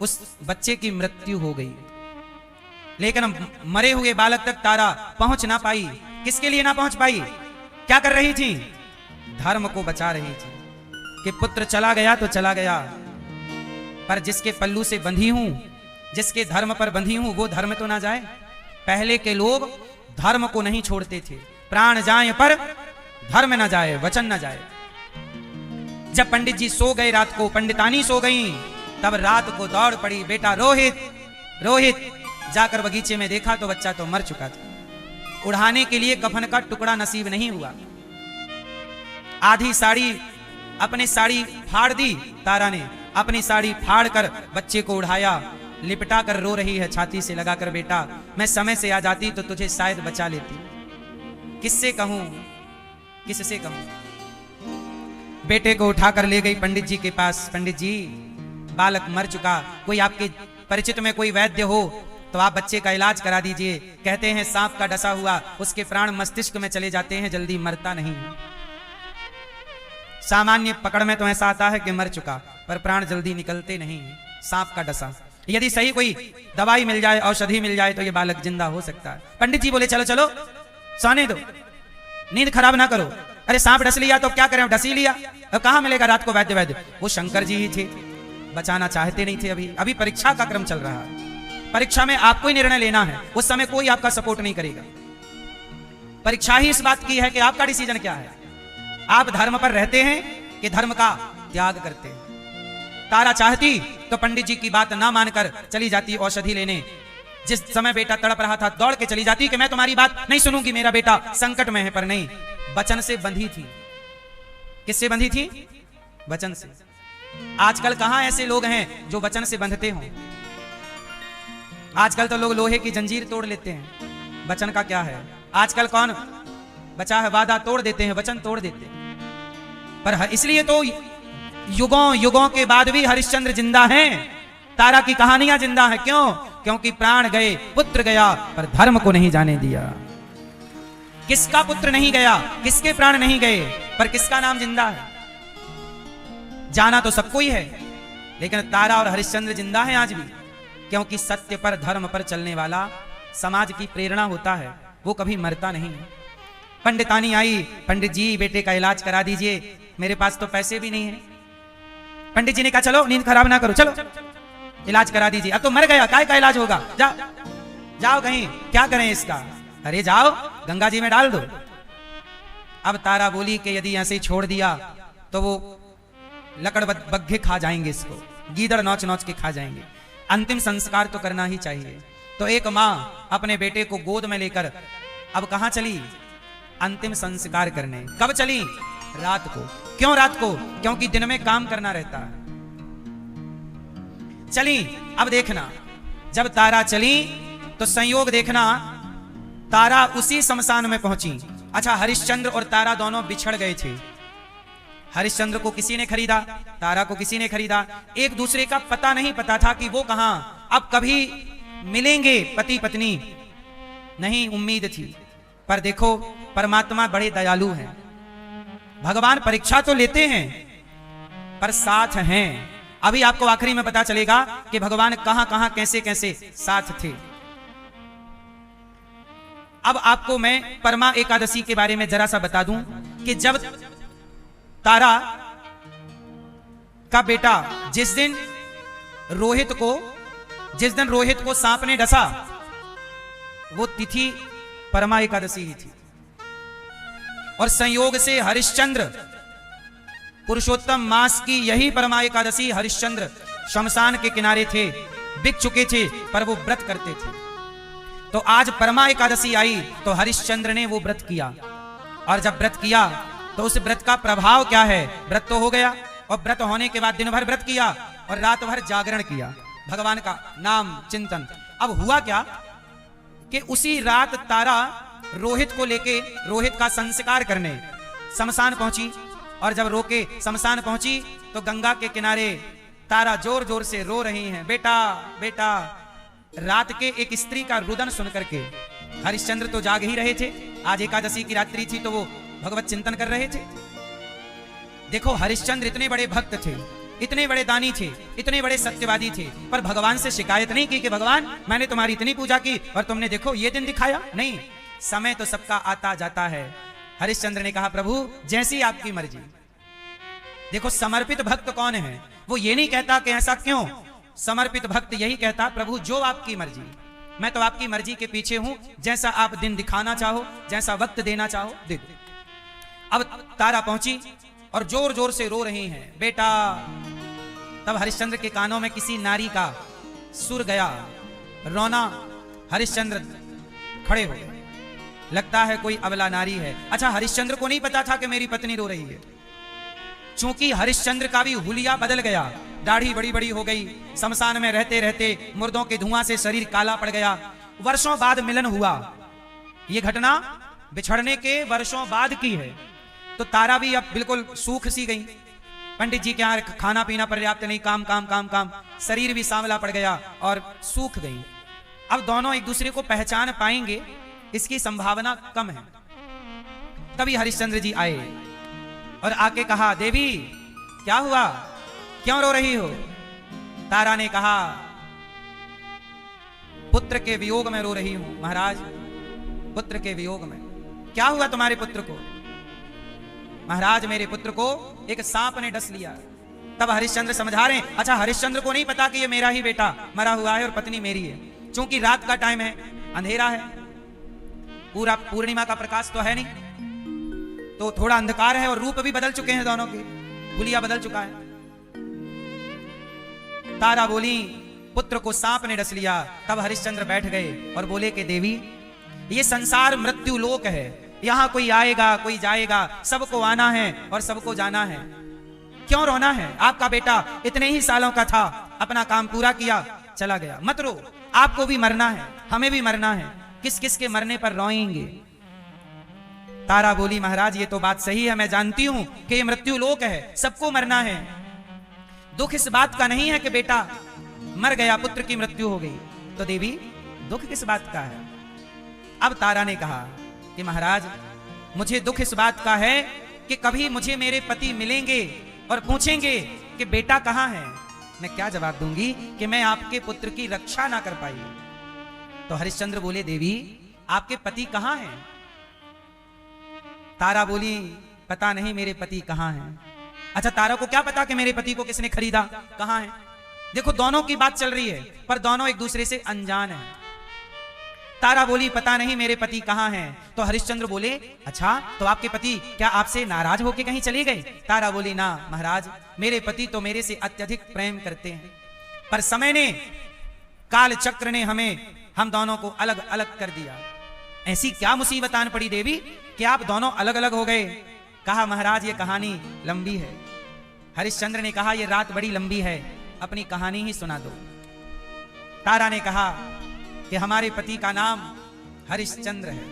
उस बच्चे की मृत्यु हो गई। लेकिन मरे हुए बालक तक तारा पहुंच ना पाई। किसके लिए ना पहुंच पाई? क्या कर रही थी? धर्म को बचा रही थी कि पुत्र चला गया तो चला गया, पर जिसके पल्लू से बंधी हूं, जिसके धर्म पर बंधी हूं, वो धर्म तो ना जाए। पहले के लोग धर्म को नहीं छोड़ते थे, प्राण जाए पर धर्म ना जाए, वचन ना जाए। जब पंडित जी सो गए रात को, पंडितानी सो गई, तब रात को दौड़ पड़ी, बेटा रोहित रोहित। जाकर बगीचे में देखा तो बच्चा तो मर चुका था। उड़ाने के लिए कफन का टुकड़ा नसीब नहीं हुआ। आधी साड़ी, अपनी साड़ी फाड़ दी तारा ने, अपनी साड़ी फाड़ कर बच्चे को उड़ाया, लिपटा कर रो रही है छाती से लगाकर, बेटा मैं समय से आ जाती तो तुझे शायद बचा लेती। किससे कहूं, किससे कहूं। बेटे को उठाकर ले गई पंडित जी के पास। पंडित जी बालक मर चुका, कोई आपके परिचित में कोई वैद्य हो तो आप बच्चे का इलाज करा दीजिए। कहते हैं सांप का डसा हुआ उसके प्राण मस्तिष्क में चले जाते हैं, जल्दी मरता नहीं। सामान्य पकड़ में तो ऐसा आता है कि मर चुका, पर प्राण जल्दी निकलते नहीं, सांप का डसा। यदि सही कोई दवाई मिल जाए, औषधि मिल जाए तो ये बालक जिंदा हो सकता है। पंडित जी बोले चलो चलो सोने दो, नींद खराब ना करो। अरे सांप डस लिया तो क्या करें, डस ही लिया, अब कहां मिलेगा रात को वैद्य। वैद्य वो शंकर जी ही थे, बचाना चाहते नहीं थे। अभी परीक्षा का क्रम चल रहा है, परीक्षा में आपको ही निर्णय लेना है, उस समय कोई आपका सपोर्ट नहीं करेगा। परीक्षा ही इस बात की है कि आपका डिसीजन क्या है। आप धर्म पर रहते हैं कि धर्म का त्याग करते हैं। तारा चाहती तो पंडित जी की बात ना मानकर चली जाती औषधि लेने। जिस समय बेटा तड़प रहा था दौड़ के चली जाती कि मैं तुम्हारी बात नहीं सुनूंगी, मेरा बेटा संकट में है। पर नहीं, वचन से बंधी थी। किससे बंधी थी? वचन से। आजकल कहां ऐसे लोग हैं जो वचन से बंधते हों। आजकल तो लोग लोहे की जंजीर तोड़ लेते हैं, वचन का क्या है। आजकल कौन बचा है, वादा तोड़ देते हैं, वचन तोड़ देते हैं। पर इसलिए तो युगों युगों के बाद भी हरिश्चंद्र जिंदा हैं, तारा की कहानियां जिंदा है। क्यों? क्योंकि प्राण गए, पुत्र गया, पर धर्म को नहीं जाने दिया। किसका पुत्र नहीं गया, किसके प्राण नहीं गए, पर किसका नाम जिंदा है। जाना तो सबको ही है, लेकिन तारा और हरिश्चंद्र जिंदा है आज भी, क्योंकि सत्य पर धर्म पर चलने वाला समाज की प्रेरणा होता है, वो कभी मरता नहीं। पंडितानी आई, पंडित जी बेटे का इलाज करा दीजिए, मेरे पास तो पैसे भी नहीं है। पंडित जी ने कहा चलो नींद खराब ना करो, चलो इलाज करा दीजिए। अब तो मर गया, काय का इलाज होगा, जाओ जाओ कहीं, क्या करें इसका। अरे जाओ गंगा जी में डाल दो। अब तारा बोली कि यदि ऐसे ही छोड़ दिया तो वो लकड़ बग्घे खा जाएंगे, इसको गीदड़ नोच नोच के खा जाएंगे। अंतिम संस्कार तो करना ही चाहिए। तो एक माँ अपने बेटे को गोद में लेकर अब कहां चली? अंतिम संस्कार करने। कब चली? रात को। क्यों रात को? क्योंकि दिन में काम करना रहता है। चली। अब देखना, जब तारा चली तो संयोग देखना, तारा उसी शमशान में पहुंची। अच्छा, हरिश्चंद्र और तारा दोनों बिछड़ गए थे। हरिश्चंद्र को किसी ने खरीदा, तारा को किसी ने खरीदा। एक दूसरे का पता नहीं पता था कि वो कहां अब कभी मिलेंगे पति पत्नी, नहीं उम्मीद थी। पर देखो परमात्मा बड़े दयालु हैं। भगवान परीक्षा तो लेते हैं पर साथ हैं। अभी आपको आखिरी में पता चलेगा कि भगवान कहां कहां कैसे कैसे साथ थे। अब आपको मैं परमा एकादशी के बारे में जरा सा बता दूं कि जब तारा का बेटा जिस दिन रोहित को सांप ने डसा, वो तिथि परमा एकादशी ही थी। और संयोग से हरिश्चंद्र, पुरुषोत्तम मास की यही परमा एकादशी हरिश्चंद्र शमशान के किनारे थे, बिक चुके थे, पर वो व्रत करते थे। तो आज परमा एकादशी आई तो हरिश्चंद्र ने वो व्रत किया। और जब व्रत किया तो उस व्रत का प्रभाव क्या है? व्रत तो हो गया, और व्रत होने के बाद दिन भर व्रत किया और रात भर जागरण किया, भगवान का नाम चिंतन। अब हुआ क्या कि उसी रात तारा रोहित को लेके, रोहित का संस्कार करने शमशान पहुंची। और जब रोके शमशान पहुंची तो गंगा के किनारे तारा जोर जोर से रो रही हैं, बेटा बेटा। रात के एक स्त्री का रुदन सुन करके हरिश्चंद्र तो जाग ही रहे थे, आज एकादशी की रात्रि थी तो वो भगवत चिंतन कर रहे थे। देखो हरिश्चंद्र इतने बड़े भक्त थे, इतने बड़े दानी थे, इतने बड़े सत्यवादी थे, पर भगवान से शिकायत नहीं की कि भगवान मैंने तुम्हारी इतनी पूजा की और तुमने देखो ये दिन दिखाया। नहीं, समय तो सबका आता जाता है। हरिश्चंद्र ने कहा प्रभु जैसी आपकी मर्जी। देखो समर्पित भक्त कौन है? वो ये नहीं कहता कि ऐसा क्यों, समर्पित भक्त यही कहता प्रभु जो आपकी मर्जी, मैं तो आपकी मर्जी के पीछे हूं, जैसा आप दिन दिखाना चाहो, जैसा वक्त देना चाहो दे दो। अब तारा पहुंची और जोर जोर से रो रही हैं, बेटा। तब हरिश्चंद्र के कानों में किसी नारी का सुर गया, रोना। हरिश्चंद्र खड़े हो गए, लगता है कोई अबला नारी है। अच्छा, हरिश्चंद्र को नहीं पता था कि मेरी पत्नी रो रही है। चूंकि हरिश्चंद्र का भी हुलिया बदल गया, दाढ़ी बड़ी बड़ी हो गई, शमशान में रहते रहते मुर्दों के धुआं से शरीर काला पड़ गया। वर्षों बाद मिलन हुआ, यह घटना बिछड़ने के वर्षों बाद की है। तो तारा भी अब बिल्कुल सूख सी गई। पंडित जी के यहाँ खाना पीना पर्याप्त नहीं, काम काम काम काम, शरीर भी सांवला पड़ गया और सूख गई। अब दोनों एक दूसरे को पहचान पाएंगे इसकी संभावना कम है। तभी हरिश्चंद्र जी आए और आके कहा, देवी क्या हुआ, क्यों रो रही हो? तारा ने कहा, पुत्र के वियोग में रो रही हूं महाराज, पुत्र के वियोग में। क्या हुआ तुम्हारे पुत्र को? महाराज, मेरे पुत्र को एक सांप ने डस लिया। तब हरिश्चंद्र समझा रहे हैं, अच्छा, हरिश्चंद्र को नहीं पता कि ये मेरा ही बेटा मरा हुआ है और पत्नी मेरी है। क्योंकि रात का टाइम है, अंधेरा है, पूरा पूर्णिमा का प्रकाश तो है नहीं, तो थोड़ा अंधकार है और रूप भी बदल चुके हैं दोनों के, हुलिया बदल चुका है। तारा बोली, पुत्र को सांप ने डस लिया। तब हरिश्चंद्र बैठ गए और बोले कि देवी, ये संसार मृत्यु लोक है, यहां कोई आएगा कोई जाएगा, सबको आना है और सबको जाना है। क्यों रोना है? आपका बेटा इतने ही सालों का था, अपना काम पूरा किया, चला गया। मत रो, आपको भी मरना है, हमें भी मरना है, किस किस के मरने पर रोएंगे? तारा बोली, महाराज ये तो बात सही है, मैं जानती हूं कि ये मृत्यु लोक है, सबको मरना है। दुख इस बात का नहीं है कि बेटा मर गया, पुत्र की मृत्यु हो गई, तो देवी दुख किस बात का है? अब तारा ने कहा कि महाराज, मुझे दुख इस बात का है कि कभी मुझे मेरे पति मिलेंगे और पूछेंगे कि बेटा कहां है। मैं क्या जवाब दूंगी कि मैं आपके पुत्र की रक्षा ना कर पाई। तो हरिश्चंद्र बोले, देवी आपके पति कहां हैं? तारा बोली, पता नहीं मेरे पति कहां हैं। अच्छा, तारा को क्या पता कि मेरे पति को किसने खरीदा, कहां है? देखो, दोनों की बात चल रही है पर दोनों एक दूसरे से अनजान हैं। तारा बोली, पता नहीं मेरे पति कहां हैं। तो हरिश्चंद्र बोले, अच्छा, तो आपके पति क्या आपसे नाराज होके कहीं चले गए? तारा बोली, ना महाराज, मेरे पति तो मेरे से अत्यधिक प्रेम करते हैं, पर समय ने, काल चक्र ने हम दोनों को अलग अलग कर दिया। ऐसी क्या मुसीबत आन पड़ी देवी कि आप दोनों अलग अलग हो गए? कहा, महाराज ये कहानी लंबी है। हरिश्चंद्र ने कहा, ये रात बड़ी लंबी है, अपनी कहानी ही सुना दो। तारा ने कहा कि हमारे पति का नाम हरिश्चंद्र है।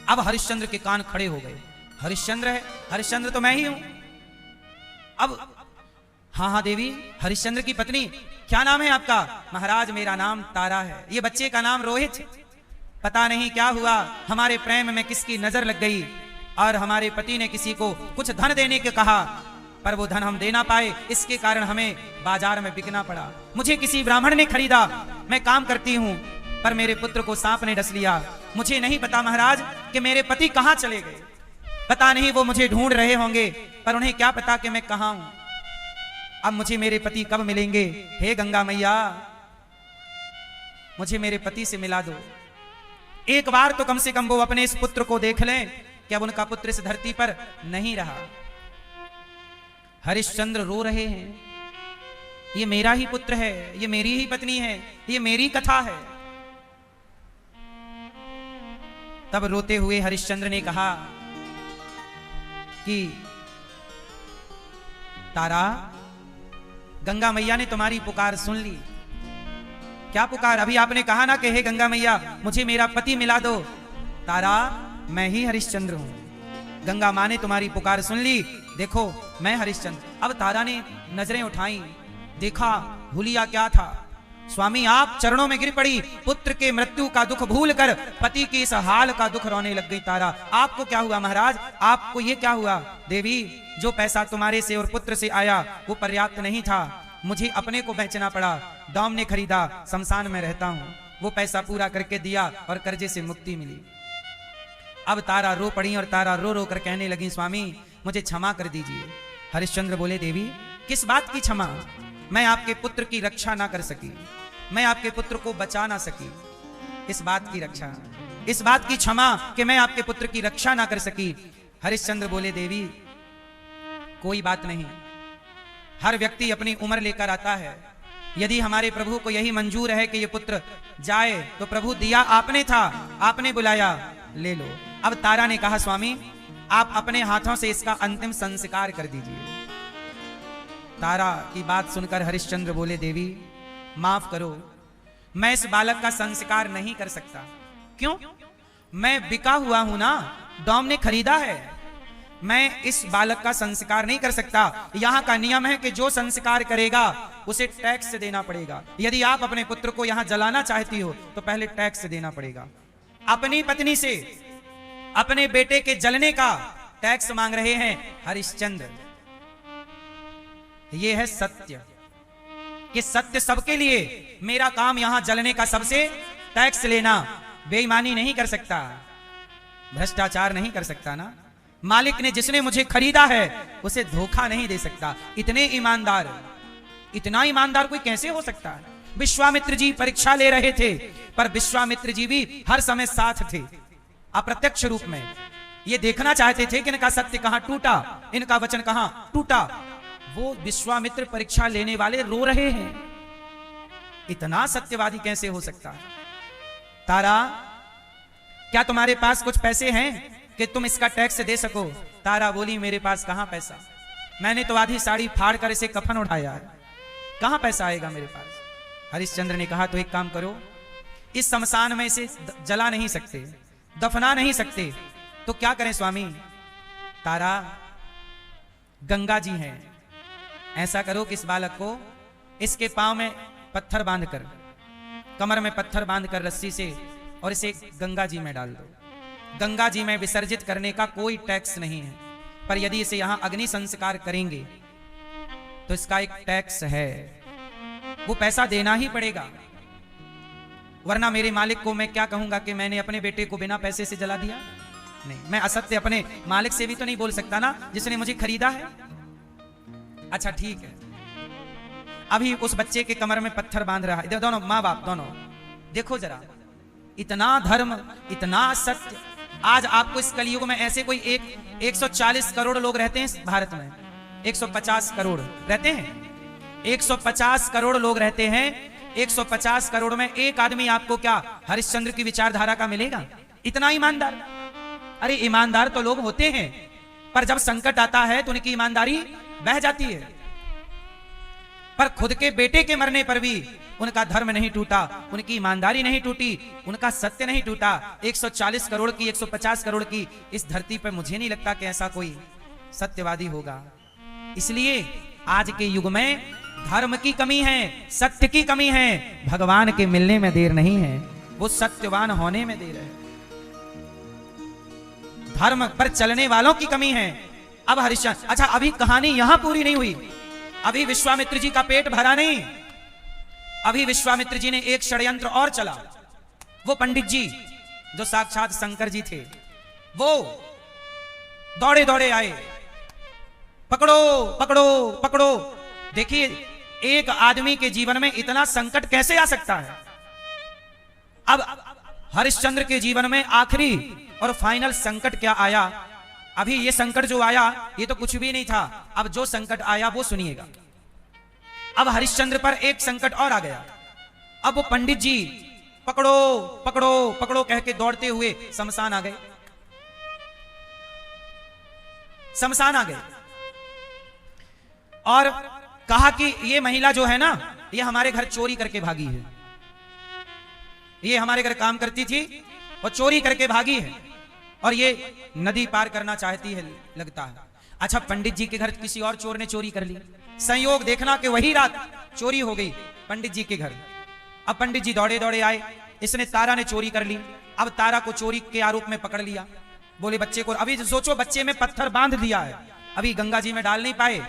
अब हरिश्चंद्र के कान खड़े हो गए, हरिश्चंद्र है, हरिश्चंद्र तो मैं ही हूं। अब हाँ हाँ देवी, हरिश्चंद्र की पत्नी, क्या नाम है आपका? महाराज मेरा नाम तारा है, ये बच्चे का नाम रोहित। पता नहीं क्या हुआ, हमारे प्रेम में किसकी नजर लग गई और हमारे पति ने किसी को कुछ धन देने के कहा, पर वो धन हम दे ना पाए, इसके कारण हमें बाजार में बिकना पड़ा। मुझे किसी ब्राह्मण ने खरीदा, मैं काम करती हूं, पर मेरे पुत्र को सांप ने डस लिया। मुझे नहीं पता महाराज कि मेरे पति कहां चले गए। पता नहीं वो मुझे ढूंढ रहे होंगे, पर उन्हें क्या पता कि मैं कहां हूं। अब मुझे मेरे पति कब मिलेंगे? हे गंगा मैया, मुझे मेरे पति से मिला दो। एक बार तो कम से कम वो अपने इस पुत्र को देख लें कि अब उनका पुत्र इस धरती पर नहीं रहा। हरिश्चंद्र रो रहे हैं, ये मेरा ही पुत्र है, ये मेरी ही पत्नी है, ये मेरी कथा है। तब रोते हुए हरिश्चंद्र ने कहा कि तारा, गंगा मैया ने तुम्हारी पुकार सुन ली। क्या पुकार? अभी आपने कहा ना कि हे गंगा मैया, मुझे मेरा पति मिला दो। तारा, मैं ही हरिश्चंद्र हूं। गंगा मां ने तुम्हारी पुकार सुन ली, देखो मैं हरिश्चंद्र। अब तारा ने नजरें उठाई, देखा हुलिया क्या था। स्वामी आप चरणों में गिर पड़ी, पुत्र के मृत्यु का दुख भूलकर पति के इस हाल का दुख रोने लग गई। तारा, आपको क्या हुआ महाराज? आपको ये क्या हुआ? देवी, जो पैसा तुम्हारे से और पुत्र से आया वो पर्याप्त नहीं था, मुझे अपने को बेचना पड़ा। दाम ने खरीदा, शमशान में रहता हूं, वो पैसा पूरा करके दिया और कर्जे से मुक्ति मिली। अब तारा रो पड़ी और तारा रो रो कर कहने लगी, स्वामी मुझे क्षमा कर दीजिए। हरिश्चंद्र बोले, देवी किस बात की क्षमा? मैं आपके पुत्र की रक्षा ना कर सकी, मैं आपके पुत्र को बचा ना सकी, इस बात की रक्षा, इस बात की क्षमा कि मैं आपके पुत्र की रक्षा ना कर सकी। हरिश्चंद्र बोले देवी कोई बात नहीं, हर व्यक्ति अपनी उम्र लेकर आता है, यदि हमारे प्रभु को यही मंजूर है कि ये पुत्र जाए तो प्रभु दिया आपने था, आपने बुलाया, ले लो। अब तारा ने कहा स्वामी आप अपने हाथों से इसका अंतिम संस्कार कर दीजिए। तारा की बात सुनकर हरिश्चंद्र बोले देवी माफ करो, मैं इस बालक का संस्कार नहीं कर सकता। क्यों? मैं बिका हुआ हूं ना, डॉम ने खरीदा है, मैं इस बालक का संस्कार नहीं कर सकता। यहां का नियम है कि जो संस्कार करेगा उसे टैक्स देना पड़ेगा। यदि आप अपने पुत्र को यहां जलाना चाहती हो तो पहले टैक्स देना पड़ेगा। अपनी पत्नी से अपने बेटे के जलने का टैक्स मांग रहे हैं हरिश्चंद्र। यह है सत्य कि सत्य सबके लिए, मेरा काम यहां जलने का सबसे टैक्स लेना। बेईमानी नहीं कर सकता, भ्रष्टाचार नहीं कर सकता ना। मालिक ने जिसने मुझे खरीदा है उसे धोखा नहीं दे सकता। इतने ईमानदार, इतना ईमानदार कोई कैसे हो सकता है? विश्वामित्र जी परीक्षा ले रहे थे, पर विश्वामित्र जी भी हर समय साथ थे, अप्रत्यक्ष रूप में। ये देखना चाहते थे कि इनका सत्य कहां टूटा, इनका वचन कहां टूटा। वो विश्वामित्र परीक्षा लेने वाले रो रहे हैं। इतना सत्यवादी कैसे हो सकता है? तारा क्या तुम्हारे पास कुछ पैसे हैं कि तुम इसका टैक्स दे सको? तारा बोली मेरे पास कहां पैसा, मैंने तो आधी साड़ी फाड़ कर इसे कफन उठाया है, कहां पैसा आएगा मेरे पास। हरिश्चंद्र ने कहा तो एक काम करो, इस शमशान में इसे जला नहीं सकते, दफना नहीं सकते, तो क्या करें स्वामी? तारा गंगा जी हैं, ऐसा करो कि इस बालक को इसके पांव में पत्थर बांधकर, कमर में पत्थर बांधकर रस्सी से, और इसे गंगा जी में डाल दो। गंगा जी में विसर्जित करने का कोई टैक्स नहीं है, पर यदि इसे यहां अग्नि संस्कार करेंगे तो इसका एक टैक्स है, वो पैसा देना ही पड़ेगा। वरना मेरे मालिक को मैं क्या कहूंगा कि मैंने अपने बेटे को बिना पैसे से जला दिया? नहीं, मैं असत्य अपने मालिक से भी तो नहीं बोल सकता ना, जिसने मुझे खरीदा है। अच्छा ठीक है, अभी उस बच्चे के कमर में पत्थर बांध रहा है, दोनों माँ बाप दोनों, देखो जरा, इतना धर्म, इतना सत्य। आज आपको इस कलयुग में ऐसे कोई 140 करोड़ लोग रहते हैं भारत में, 150 करोड़ रहते हैं, 150 करोड़ लोग रहते हैं। 150 करोड़ में एक आदमी आपको क्या हरिश्चंद्र की विचारधारा का मिलेगा? इतना ईमानदार? अरे ईमानदार तो लोग होते हैं, पर जब संकट आता है तो उनकी ईमानदारी बह जाती है। पर खुद के बेटे के मरने पर भी उनका धर्म नहीं टूटा, उनकी ईमानदारी नहीं टूटी, उनका सत्य नहीं टूटा। 140 करोड़ की, 150 करोड़ की इस धरती पर मुझे नहीं लगता कि ऐसा कोई सत्यवादी होगा। इसलिए आज के युग में धर्म की कमी है, सत्य की कमी है, भगवान के मिलने में देर नहीं है, वो सत्यवान होने में देर है। धर्म पर चलने वालों की कमी है। अब हरिश्चंद्र, अच्छा अभी कहानी यहां पूरी नहीं हुई, अभी विश्वामित्र जी का पेट भरा नहीं, अभी विश्वामित्र जी ने एक षड्यंत्र और चला। वो पंडित जी जो साक्षात शंकर जी थे, वो दौड़े दौड़े आए, पकड़ो पकड़ो पकड़ो। देखिए एक आदमी के जीवन में इतना संकट कैसे आ सकता है। अब हरिश्चंद्र के जीवन में आखिरी और फाइनल संकट क्या आया? अभी ये संकट जो आया ये तो कुछ भी नहीं था, अब जो संकट आया वो सुनिएगा। अब हरिश्चंद्र पर एक संकट और आ गया। अब वो पंडित जी पकड़ो पकड़ो पकड़ो कह के दौड़ते हुए शमशान आ गए, शमशान आ गए और कहा कि ये महिला जो है ना, ये हमारे घर चोरी करके भागी है, ये हमारे घर काम करती थी और चोरी करके भागी है, और ये नदी पार करना चाहती है लगता है। अच्छा पंडित जी के घर किसी और चोर ने चोरी कर ली, संयोग देखना कि वही रात चोरी हो गई पंडित जी के घर। अब पंडित जी दौड़े दौड़े आए, इसने तारा ने चोरी कर ली। अब तारा को चोरी के आरोप में पकड़ लिया, बोले बच्चे को, अभी सोचो बच्चे में पत्थर बांध दिया है, अभी गंगा जी में डाल नहीं पाए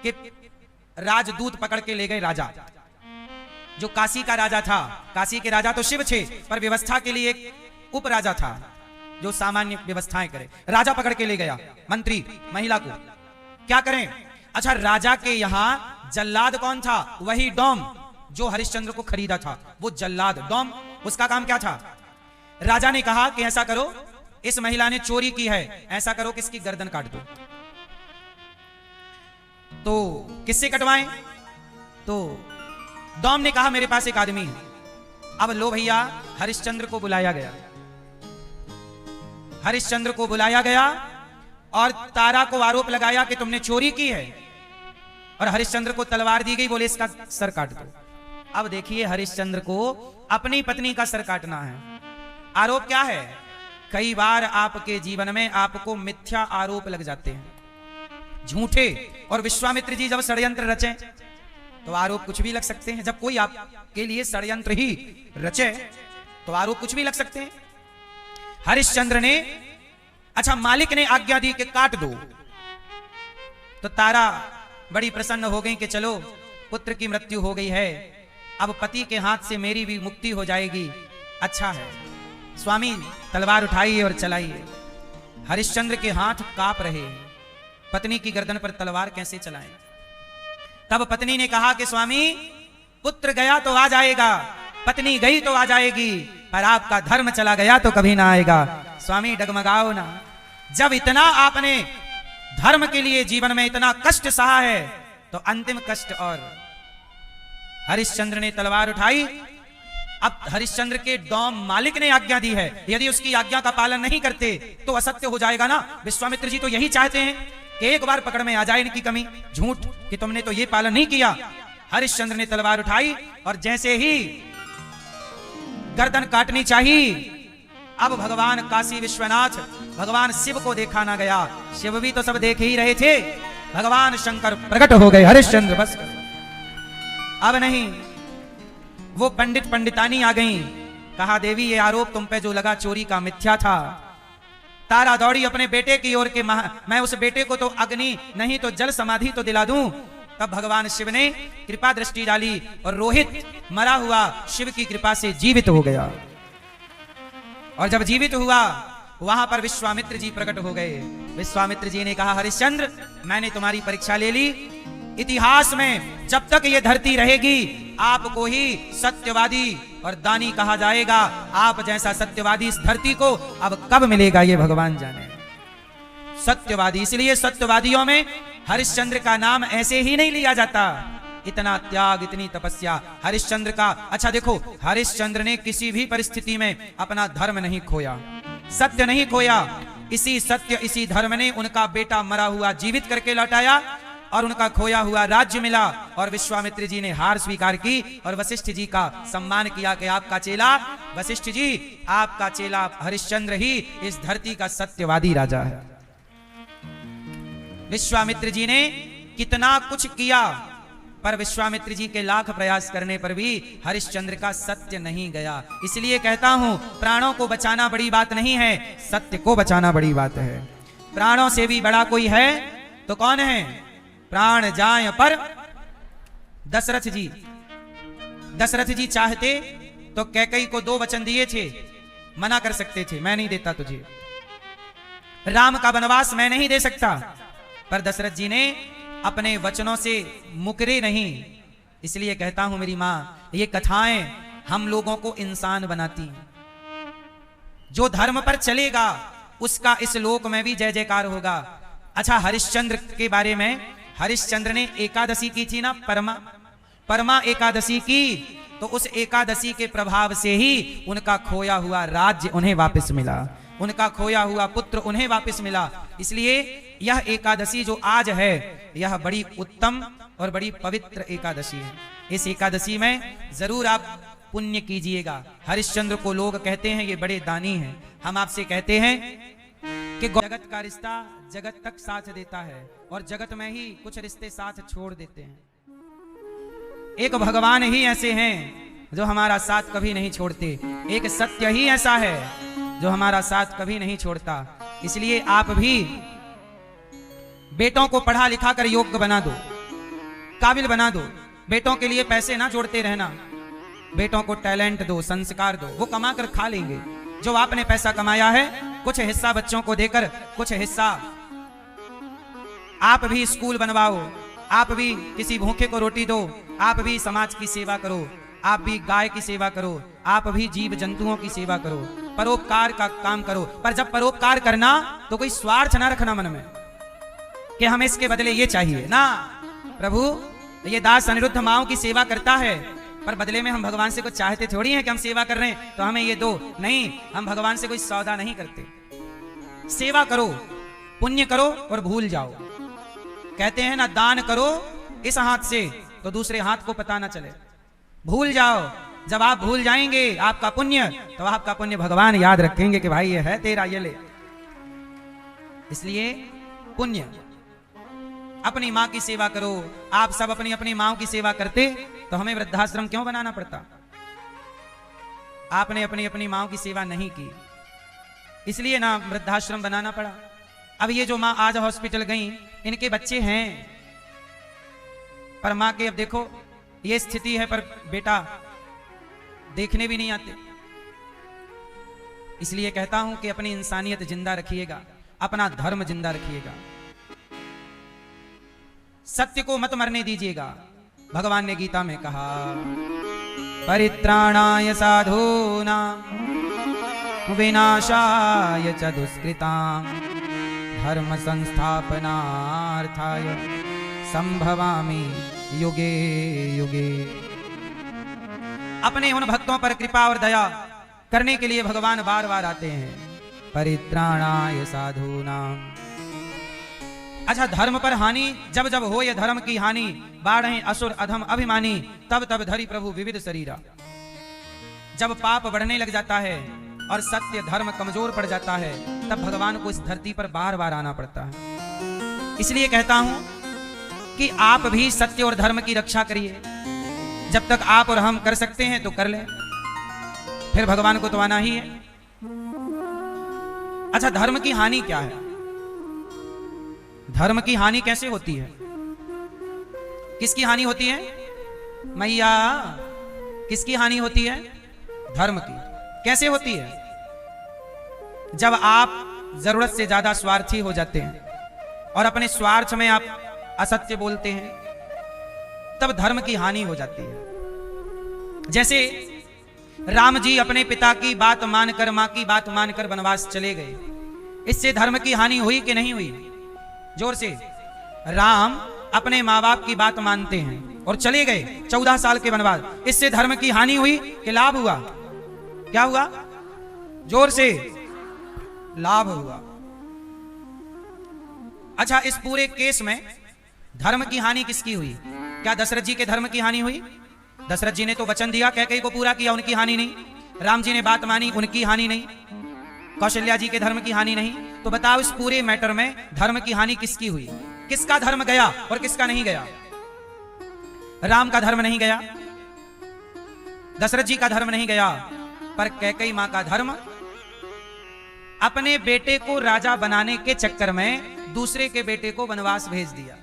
कि राजदूत पकड़ के ले गए राजा, जो काशी का राजा था। काशी के राजा तो शिव थे, पर व्यवस्था के लिए एक उप राजा था जो सामान्य व्यवस्थाएं करे। राजा पकड़ के ले गया मंत्री महिला को, क्या करें? अच्छा राजा के यहां जल्लाद कौन था? वही डॉम जो हरिश्चंद्र को खरीदा था, वो जल्लाद डॉम, उसका काम क्या था? राजा ने कहा कि ऐसा करो इस महिला ने चोरी की है, ऐसा करो कि इसकी गर्दन काट दो। तो किससे कटवाएं? तो डॉम ने कहा मेरे पास एक आदमी है। अब लो भैया, हरिश्चंद्र को बुलाया गया। हरिश्चंद्र को बुलाया गया और तारा को आरोप लगाया कि तुमने चोरी की है, और हरिश्चंद्र को तलवार दी गई, बोले इसका सर काट दो। अब देखिए, हरिश्चंद्र को अपनी पत्नी का सर काटना है। आरोप क्या है? कई बार आपके जीवन में आपको मिथ्या आरोप लग जाते हैं, झूठे। और विश्वामित्र जी जब षड्यंत्र रचे तो आरोप कुछ भी लग सकते हैं। जब कोई आपके लिए षड्यंत्र ही रचे तो आरोप कुछ भी लग सकते हैं। हरिश्चंद्र ने, अच्छा मालिक ने आज्ञा दी कि काट दो, तो तारा बड़ी प्रसन्न हो गई कि चलो पुत्र की मृत्यु हो गई है, अब पति के हाथ से मेरी भी मुक्ति हो जाएगी। अच्छा है, स्वामी तलवार उठाइए और चलाइए। हरिश्चंद्र के हाथ कांप रहे हैं, पत्नी की गर्दन पर तलवार कैसे चलाएं? तब पत्नी ने कहा कि स्वामी, पुत्र गया तो आ जाएगा, पत्नी गई तो आ जाएगी, पर आपका धर्म चला गया तो कभी ना आएगा। स्वामी डगमगाओ ना, जब इतना आपने धर्म के लिए जीवन में इतना कष्ट सहा है तो अंतिम कष्ट। और हरिश्चंद्र ने तलवार उठाई। अब हरिश्चंद्र के डॉम मालिक ने आज्ञा दी है, यदि उसकी आज्ञा का पालन नहीं करते तो असत्य हो जाएगा ना। विश्वामित्र जी तो यही चाहते हैं कि एक बार पकड़ में आ जाए इनकी कमी, झूठ कि तुमने तो ये पालन नहीं किया। हरिश्चंद्र ने तलवार उठाई और जैसे ही गर्दन काटनी चाहिए, अब भगवान काशी विश्वनाथ, भगवान शिव को देखा ना गया। शिव भी तो सब देख ही रहे थे, भगवान शंकर प्रकट हो गए। हरिश्चंद्र बस अब नहीं। वो पंडित पंडितानी आ गई, कहा देवी ये आरोप तुम पे जो लगा चोरी का मिथ्या था। तारा दौड़ी अपने बेटे की ओर के, मैं उस बेटे को तो अग्नि नहीं तो जल समाधि तो दिला दूं। तब भगवान शिव ने कृपा दृष्टि डाली और रोहित मरा हुआ शिव की कृपा से जीवित हो गया। और जब जीवित हुआ वहां पर विश्वामित्र जी प्रकट हो गए। विश्वामित्र जी ने कहा हरिश्चंद्र, मैंने तुम्हारी परीक्षा ले ली। इतिहास में जब तक ये धरती रहेगी आपको ही सत्यवादी और दानी कहा जाएगा। आप जैसा सत्यवादी इस धरती को अब कब मिलेगा ये भगवान जाने। सत्यवादी, इसलिए सत्यवादियों में हरिश्चंद्र का नाम ऐसे ही नहीं लिया जाता। इतना त्याग, इतनी तपस्या हरिश्चंद्र का। अच्छा देखो, हरिश्चंद्र ने किसी भी परिस्थिति में अपना धर्म नहीं खोया, सत्य नहीं खोया। इसी सत्य, इसी धर्म ने उनका बेटा मरा हुआ जीवित करके लौटाया और उनका खोया हुआ राज्य मिला। और विश्वामित्र जी ने हार स्वीकार की और वशिष्ठ जी का सम्मान किया कि आपका चेला वशिष्ठ जी, आपका चेला हरिश्चंद्र ही इस धरती का सत्यवादी राजा है। विश्वामित्र जी ने कितना कुछ किया, पर विश्वामित्र जी के लाख प्रयास करने पर भी हरिश्चंद्र का सत्य नहीं गया। इसलिए कहता हूं, प्राणों को बचाना बड़ी बात नहीं है, सत्य को बचाना बड़ी बात है। प्राणों से भी बड़ा कोई है तो कौन है? प्राण जाए पर दशरथ जी। दशरथ जी चाहते तो कैकेयी को 2 वचन दिए थे, मना कर सकते थे, मैं नहीं देता तुझे, राम का वनवास मैं नहीं दे सकता। पर दशरथ जी ने अपने वचनों से मुकरे नहीं। इसलिए कहता हूं मेरी मां, ये कथाएं हम लोगों को इंसान बनाती। जो धर्म पर चलेगा उसका इस लोक में भी जय जयकार होगा। अच्छा, हरिश्चंद्र के बारे में, हरिश्चंद्र ने एकादशी की थी ना, परमा एकादशी की, तो उस एकादशी के प्रभाव से ही उनका खोया हुआ राज्य उन्हें वापस मिला, उनका खोया हुआ पुत्र उन्हें वापस मिला। इसलिए यह एकादशी जो आज है, यह बड़ी उत्तम और बड़ी पवित्र एकादशी है। इस एकादशी में जरूर आप पुण्य कीजिएगा। हरिश्चंद्र को लोग कहते हैं ये बड़े दानी हैं। हम आपसे कहते हैं कि जगत का रिश्ता जगत तक साथ देता है और जगत में ही कुछ रिश्ते साथ छोड़ देते हैं। एक भगवान ही ऐसे हैं जो हमारा साथ कभी नहीं छोड़ते, एक सत्य ही ऐसा है जो हमारा साथ कभी नहीं छोड़ता। इसलिए आप भी बेटों को पढ़ा लिखा कर योग्य बना दो, काबिल बना दो। बेटों के लिए पैसे ना जोड़ते रहना, बेटों को टैलेंट दो, संस्कार दो, वो कमा कर खा लेंगे। जो आपने पैसा कमाया है, कुछ हिस्सा बच्चों को देकर, कुछ हिस्सा आप भी स्कूल बनवाओ, आप भी किसी भूखे को रोटी दो, आप भी समाज की सेवा करो, आप भी गाय की सेवा करो, आप भी जीव जंतुओं की सेवा करो। परोपकार का काम करो। पर जब परोपकार करना तो कोई स्वार्थ ना रखना मन में कि हमें इसके बदले ये चाहिए ना। प्रभु ये दास अनिरुद्ध माओ की सेवा करता है, पर बदले में हम भगवान से कुछ चाहते थोड़ी हैं कि हम सेवा कर रहे हैं तो हमें ये दो। नहीं, हम भगवान से कोई सौदा नहीं करते। सेवा करो, पुण्य करो और भूल जाओ। कहते हैं ना, दान करो इस हाथ से तो दूसरे हाथ को पता ना चले। भूल जाओ। जब आप भूल जाएंगे आपका पुण्य, तो आपका पुण्य भगवान याद रखेंगे कि भाई ये है तेरा, ये ले। इसलिए पुण्य, अपनी माँ की सेवा करो। आप सब अपनी अपनी माँ की सेवा करते तो हमें वृद्धाश्रम क्यों बनाना पड़ता? आपने अपनी अपनी माँ की सेवा नहीं की, इसलिए ना वृद्धाश्रम बनाना पड़ा। अब ये जो माँ आज हॉस्पिटल गई, इनके बच्चे हैं, पर माँ के अब देखो ये स्थिति है, पर बेटा देखने भी नहीं आते। इसलिए कहता हूं कि अपनी इंसानियत जिंदा रखिएगा, अपना धर्म जिंदा रखिएगा, सत्य को मत मरने दीजिएगा। भगवान ने गीता में कहा, परित्राणाय साधूनां विनाशाय च दुष्कृतां धर्म संस्थापनार्थाय संभवामि युगे युगे। अपने उन भक्तों पर कृपा और दया करने के लिए भगवान बार बार आते हैं। परित्राणाय साधूनां। अच्छा, धर्म पर हानि जब जब हो, ये धर्म की हानि, बाढ़ें असुर अधम अभिमानी, तब तब धरी प्रभु विविध शरीरा। जब पाप बढ़ने लग जाता है और सत्य धर्म कमजोर पड़ जाता है, तब भगवान को इस धरती पर बार बार आना पड़ता है। इसलिए कहता हूं कि आप भी सत्य और धर्म की रक्षा करिए। जब तक आप और हम कर सकते हैं तो कर लें, फिर भगवान को तो आना ही है। अच्छा, धर्म की हानि क्या है? धर्म की हानि कैसे होती है? किसकी हानि होती है? मैया, किसकी हानि होती है? धर्म की। कैसे होती है? जब आप जरूरत से ज्यादा स्वार्थी हो जाते हैं और अपने स्वार्थ में आप असत्य बोलते हैं, तब धर्म की हानि हो जाती है। जैसे राम जी अपने पिता की बात मानकर, मां की बात मानकर वनवास चले गए। इससे धर्म की हानि हुई कि नहीं हुई? जोर से। राम अपने माँ बाप की बात मानते हैं और चले गए 14 साल के वनवास। इससे धर्म की हानि हुई कि लाभ हुआ? क्या हुआ? जोर से। लाभ हुआ। अच्छा, इस पूरे केस में धर्म की हानि किसकी हुई? क्या दशरथ जी के धर्म की हानि हुई? दशरथ जी ने तो वचन दिया, कैकेयी को पूरा किया, उनकी हानि नहीं। राम जी ने बात मानी, उनकी हानि नहीं। कौशल्या जी के धर्म की हानि नहीं। तो बताओ, इस पूरे मैटर में धर्म की हानि किसकी हुई? किसका धर्म गया और किसका नहीं गया? राम का धर्म नहीं गया, दशरथ जी का धर्म नहीं गया, पर कैकेयी मां का धर्म अपने बेटे को राजा बनाने के चक्कर में दूसरे के बेटे को वनवास भेज दिया।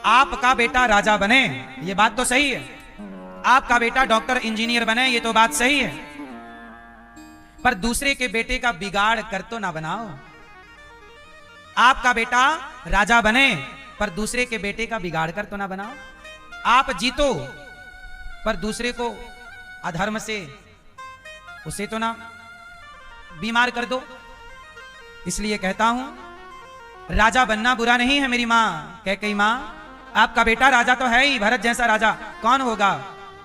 आपका बेटा राजा बने, ये बात तो सही है। आपका बेटा डॉक्टर इंजीनियर बने, ये तो बात सही है, पर दूसरे के बेटे का बिगाड़ कर तो ना बनाओ। आपका बेटा राजा बने, पर दूसरे के बेटे का बिगाड़ कर तो ना बनाओ। आप जीतो, पर दूसरे को अधर्म से उसे तो ना बीमार कर दो। इसलिए कहता हूं, राजा बनना बुरा नहीं है मेरी मां। कैकेयी मां, आपका बेटा राजा तो है ही, भरत जैसा राजा कौन होगा,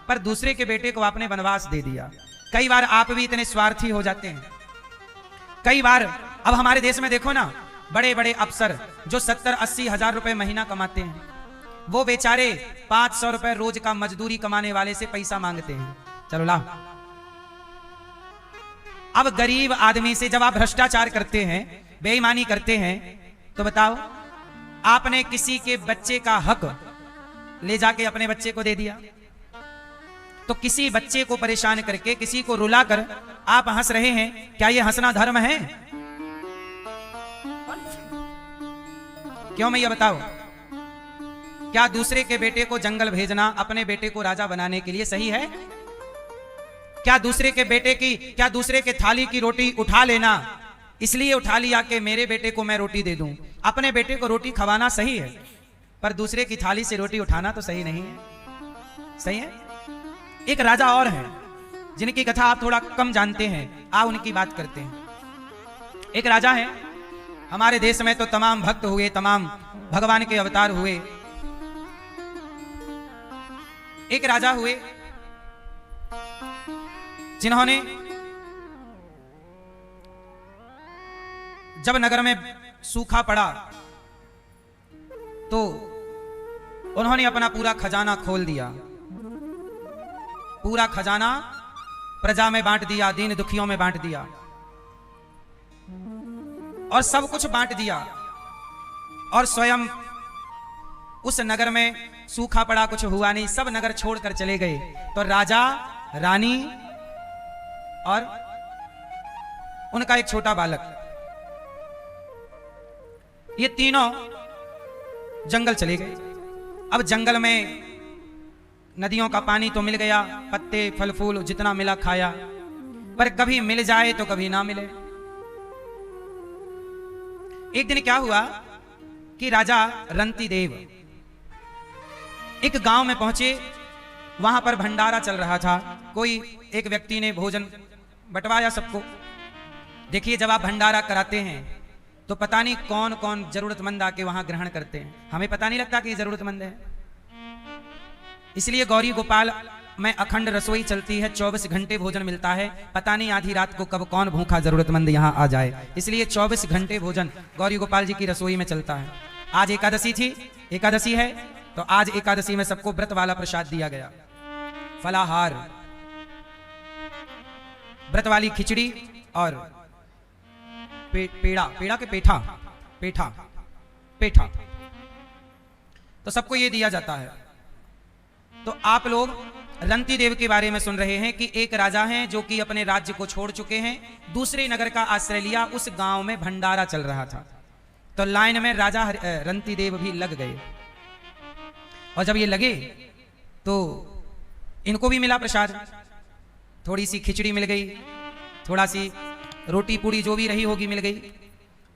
पर दूसरे के बेटे को आपने वनवास दे दिया। कई बार आप भी इतने स्वार्थी हो जाते हैं। कई बार अब हमारे देश में देखो ना, बड़े बड़े अफसर जो 70-80 हजार रुपए महीना कमाते हैं, वो बेचारे 500 रुपए रोज का मजदूरी कमाने वाले से पैसा मांगते हैं, चलो ला। अब गरीब आदमी से जब आप भ्रष्टाचार करते हैं, बेईमानी करते हैं, तो बताओ, आपने किसी के बच्चे का हक ले जाके अपने बच्चे को दे दिया, तो किसी बच्चे को परेशान करके, किसी को रुला कर आप हंस रहे हैं, क्या यह हंसना धर्म है? क्यों मैया बताओ? क्या दूसरे के बेटे को जंगल भेजना अपने बेटे को राजा बनाने के लिए सही है? क्या दूसरे के बेटे की, क्या दूसरे के थाली की रोटी उठा लेना, इसलिए उठा लिया कि मेरे बेटे को मैं रोटी दे दूं? अपने बेटे को रोटी खवाना सही है, पर दूसरे की थाली से रोटी उठाना तो सही नहीं है। सही है? एक राजा और है, जिनकी कथा आप थोड़ा कम जानते हैं, आप उनकी बात करते हैं। एक राजा है, हमारे देश में तो तमाम भक्त हुए, तमाम भगवान के अवतार हुए। एक राजा हुए जिन्होंने जब नगर में सूखा पड़ा तो उन्होंने अपना पूरा खजाना खोल दिया, पूरा खजाना प्रजा में बांट दिया, दीन दुखियों में बांट दिया और सब कुछ बांट दिया। और स्वयं उस नगर में सूखा पड़ा, कुछ हुआ नहीं, सब नगर छोड़कर चले गए। तो राजा, रानी और उनका एक छोटा बालक, ये तीनों जंगल चले गए। अब जंगल में नदियों का पानी तो मिल गया, पत्ते फल फूल जितना मिला खाया, पर कभी मिल जाए तो कभी ना मिले। एक दिन क्या हुआ कि राजा रंती देव एक गांव में पहुंचे, वहां पर भंडारा चल रहा था। कोई एक व्यक्ति ने भोजन बंटवाया सबको। देखिए, जब आप भंडारा कराते हैं तो पता नहीं कौन कौन जरूरतमंद आके वहां ग्रहण करते हैं, हमें पता नहीं लगता कि ये जरूरतमंद है। इसलिए गौरी गोपाल में अखंड रसोई चलती है, 24 घंटे भोजन मिलता है। पता नहीं आधी रात को कब कौन भूखा जरूरतमंद यहां आ जाए, इसलिए 24 घंटे भोजन गौरी गोपाल जी की रसोई में चलता है। आज एकादशी थी, एकादशी है तो आज एकादशी में सबको व्रत वाला प्रसाद दिया गया, फलाहार, व्रत वाली खिचड़ी और पेड़ा, पेड़ा के पेठा, पेठा पेठा, तो सबको ये दिया जाता है। तो आप लोग रंती देव के बारे में सुन रहे हैं कि एक राजा हैं जो कि अपने राज्य को छोड़ चुके हैं, दूसरे नगर का आश्रय लिया। उस गांव में भंडारा चल रहा था, तो लाइन में राजा रंती देव भी लग गए। और जब ये लगे तो इनको भी मिला प्रसाद, थोड़ी सी खिचड़ी मिल गई, थोड़ा सी रोटी पूड़ी जो भी रही होगी मिल गई,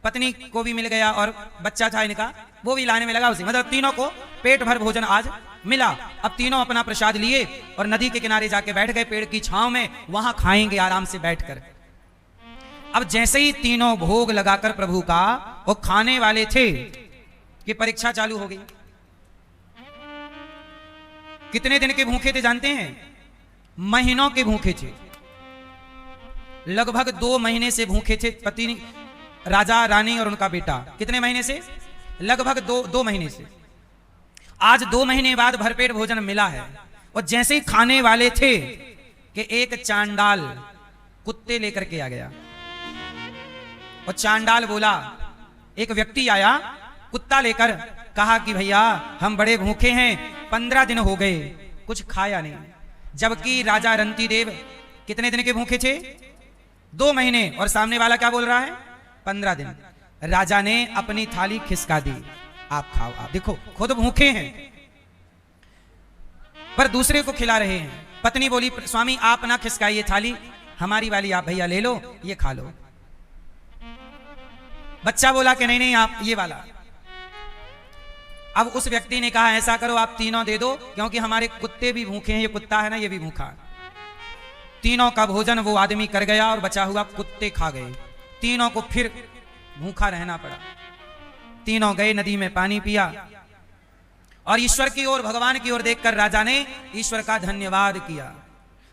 पत्नी को भी मिल गया और बच्चा था इनका वो भी लाने में लगा उसी। मतलब तीनों को पेट भर भोजन आज मिला। अब तीनों अपना प्रसाद लिए और नदी के किनारे जाके बैठ गए, पेड़ की छांव में, वहां खाएंगे आराम से बैठकर। अब जैसे ही तीनों भोग लगाकर प्रभु का वो खाने वाले थे कि परीक्षा चालू हो गई। कितने दिन के भूखे थे जानते हैं? महीनों के भूखे थे, लगभग 2 महीने से भूखे थे पति, राजा, रानी और उनका बेटा। कितने महीने से? लगभग 2 महीने से। आज 2 महीने बाद भरपेट भोजन मिला है। और जैसे ही खाने वाले थे कि एक चांडाल कुत्ते लेकर के आ गया। और चांडाल बोला, एक व्यक्ति आया कुत्ता लेकर, कहा कि भैया हम बड़े भूखे हैं, 15 दिन हो गए कुछ खाया नहीं। जबकि राजा रंती देव कितने दिन के भूखे थे? 2 महीने। और सामने वाला क्या बोल रहा है? 15 दिन। राजा ने अपनी थाली खिसका दी, आप खाओ। आप देखो, खुद भूखे हैं पर दूसरे को खिला रहे हैं। पत्नी बोली, स्वामी आप ना खिसकाइए थाली, हमारी वाली आप भैया ले लो, ये खा लो। बच्चा बोला कि नहीं नहीं आप ये वाला। अब उस व्यक्ति ने कहा ऐसा करो आप तीनों दे दो, क्योंकि हमारे कुत्ते भी भूखे हैं, ये कुत्ता है ना ये भी भूखा। तीनों का भोजन वो आदमी कर गया और बचा हुआ कुत्ते खा गए। तीनों को फिर भूखा रहना पड़ा। तीनों गए नदी में पानी पिया और ईश्वर की ओर, भगवान की ओर देखकर राजा ने ईश्वर का धन्यवाद किया।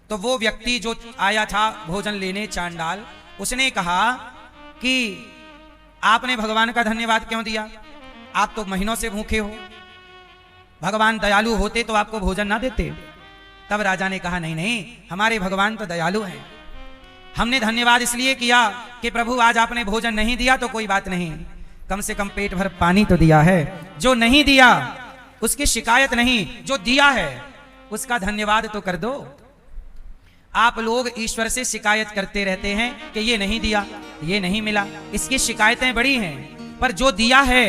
तो वो व्यक्ति जो आया था भोजन लेने, चांडाल, उसने कहा कि आपने भगवान का धन्यवाद क्यों दिया? आप तो महीनों से भूखे हो, भगवान दयालु होते तो आपको भोजन ना देते। तब राजा ने कहा नहीं नहीं, हमारे भगवान तो दयालु हैं, हमने धन्यवाद इसलिए किया कि प्रभु आज आपने भोजन नहीं दिया तो कोई बात नहीं, कम से कम पेट भर पानी तो दिया है। जो नहीं दिया उसकी शिकायत नहीं, जो दिया है उसका धन्यवाद तो कर दो। आप लोग ईश्वर से शिकायत करते रहते हैं कि ये नहीं दिया, ये नहीं मिला, इसकी शिकायतें बड़ी हैं, पर जो दिया है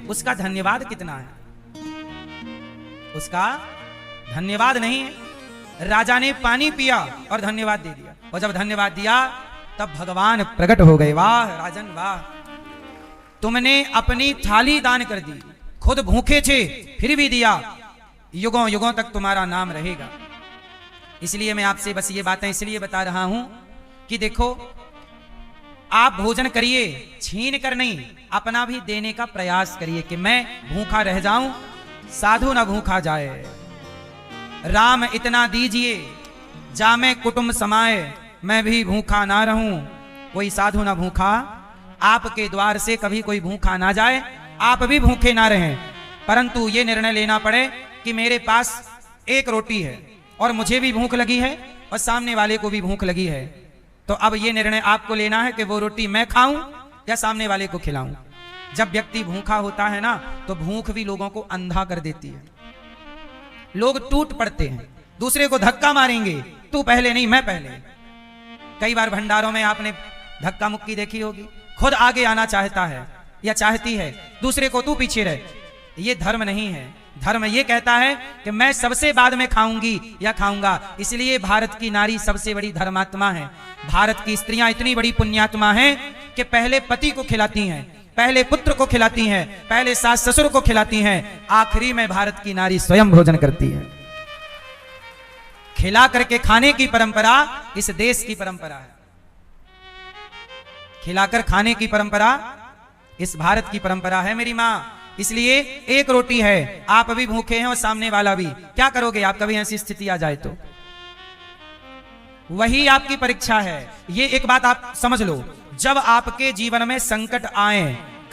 उसका धन्यवाद कितना है? उसका धन्यवाद नहीं है। राजा ने पानी पिया और धन्यवाद दे दिया, और जब धन्यवाद दिया तब भगवान प्रकट हो गए। वाह राजन वाह, तुमने अपनी थाली दान कर दी, खुद भूखे थे फिर भी दिया, युगों युगों तक तुम्हारा नाम रहेगा। इसलिए मैं आपसे बस ये बातें इसलिए बता रहा हूं कि देखो, आप भोजन करिए, छीन कर नहीं, अपना भी देने का प्रयास करिए कि मैं भूखा रह जाऊं, साधु ना भूखा जाए। राम इतना दीजिए जामे कुटुंब समाए, मैं भी भूखा ना रहूं, कोई साधु ना भूखा। आपके द्वार से कभी कोई भूखा ना जाए, आप भी भूखे ना रहें, परंतु ये निर्णय लेना पड़े कि मेरे पास एक रोटी है और मुझे भी भूख लगी है और सामने वाले को भी भूख लगी है, तो अब ये निर्णय आपको लेना है कि वो रोटी मैं खाऊं या सामने वाले को खिलाऊं। जब व्यक्ति भूखा होता है ना, तो भूख भी लोगों को अंधा कर देती है। लोग टूट पड़ते हैं, दूसरे को धक्का मारेंगे, तू पहले नहीं मैं पहले। कई बार भंडारों में आपने धक्का मुक्की देखी होगी, खुद आगे आना चाहता है या चाहती है, दूसरे को तू पीछे रह। ये धर्म नहीं है। धर्म ये कहता है कि मैं सबसे बाद में खाऊंगी या खाऊंगा। इसलिए भारत की नारी सबसे बड़ी धर्मात्मा है। भारत की स्त्रियां इतनी बड़ी पुण्यात्मा हैं कि पहले पति को खिलाती हैं, पहले पुत्र को खिलाती हैं, पहले सास ससुर को खिलाती हैं, आखिरी में भारत की नारी स्वयं भोजन करती है। खिला करके खाने की परंपरा इस देश की परंपरा है। खिलाकर खाने की परंपरा इस भारत की परंपरा है मेरी मां। इसलिए एक रोटी है, आप भी भूखे हैं और सामने वाला भी, क्या करोगे आप कभी ऐसी स्थिति आ जाए तो? वही आपकी परीक्षा है। ये एक बात आप समझ लो, जब आपके जीवन में संकट आए,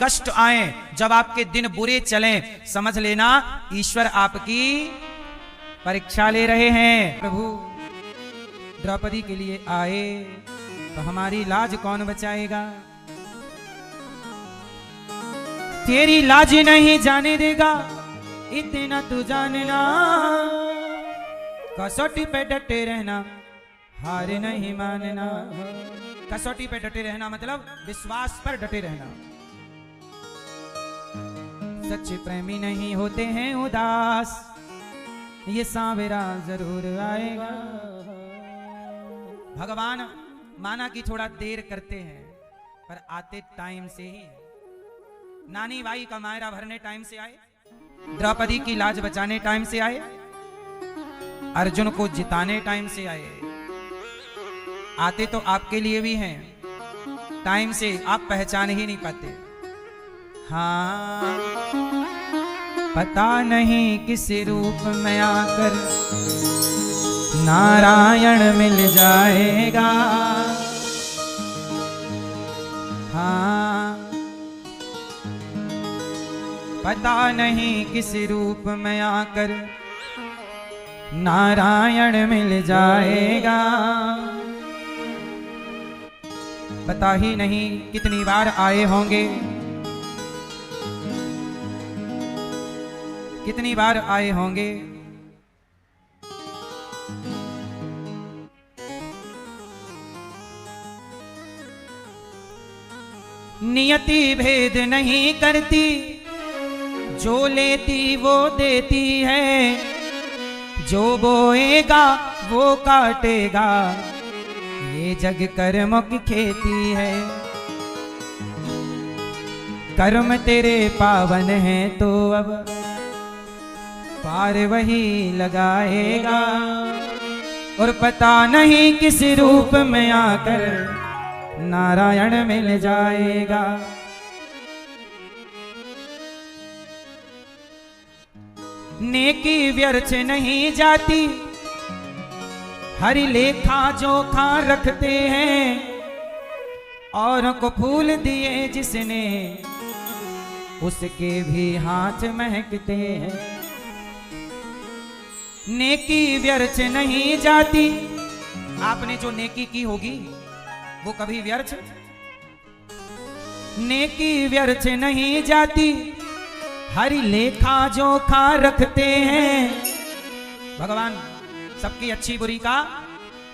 कष्ट आए, जब आपके दिन बुरे चलें, समझ लेना ईश्वर आपकी परीक्षा ले रहे हैं। प्रभु द्रौपदी के लिए आए तो हमारी लाज कौन बचाएगा? तेरी लाज नहीं जाने देगा, इतना तू जानना, कसौटी पे डटे रहना, हार नहीं मानना। कसौटी पे डटे रहना मतलब विश्वास पर डटे रहना। सच्चे प्रेमी नहीं होते हैं उदास, ये सांवरा जरूर आएगा। भगवान माना कि थोड़ा देर करते हैं, पर आते टाइम से ही। नानी बाई का मायरा भरने टाइम से आए, द्रौपदी की लाज बचाने टाइम से आए, अर्जुन को जिताने टाइम से आए। आते तो आपके लिए भी हैं, टाइम से आप पहचान ही नहीं पाते। हाँ, पता नहीं किस रूप में आकर नारायण मिल जाएगा। हाँ, पता नहीं किस रूप में आकर नारायण मिल जाएगा। पता ही नहीं कितनी बार आए होंगे, कितनी बार आए होंगे। नियति भेद नहीं करती, जो लेती वो देती है, जो बोएगा वो काटेगा, ये जग कर्मों की खेती है। कर्म तेरे पावन हैं तो अब पार वही लगाएगा, और पता नहीं किस रूप में आकर नारायण मिल जाएगा। नेकी व्यर्थ नहीं जाती, हरि लेखा जोखा रखते हैं, औरों को फूल दिए जिसने उसके भी हाथ महकते हैं। नेकी व्यर्थ नहीं जाती, आपने जो नेकी की होगी वो कभी व्यर्थ, नेकी व्यर्थ नहीं जाती, हरि लेखा जोखा रखते हैं। भगवान सबकी अच्छी बुरी का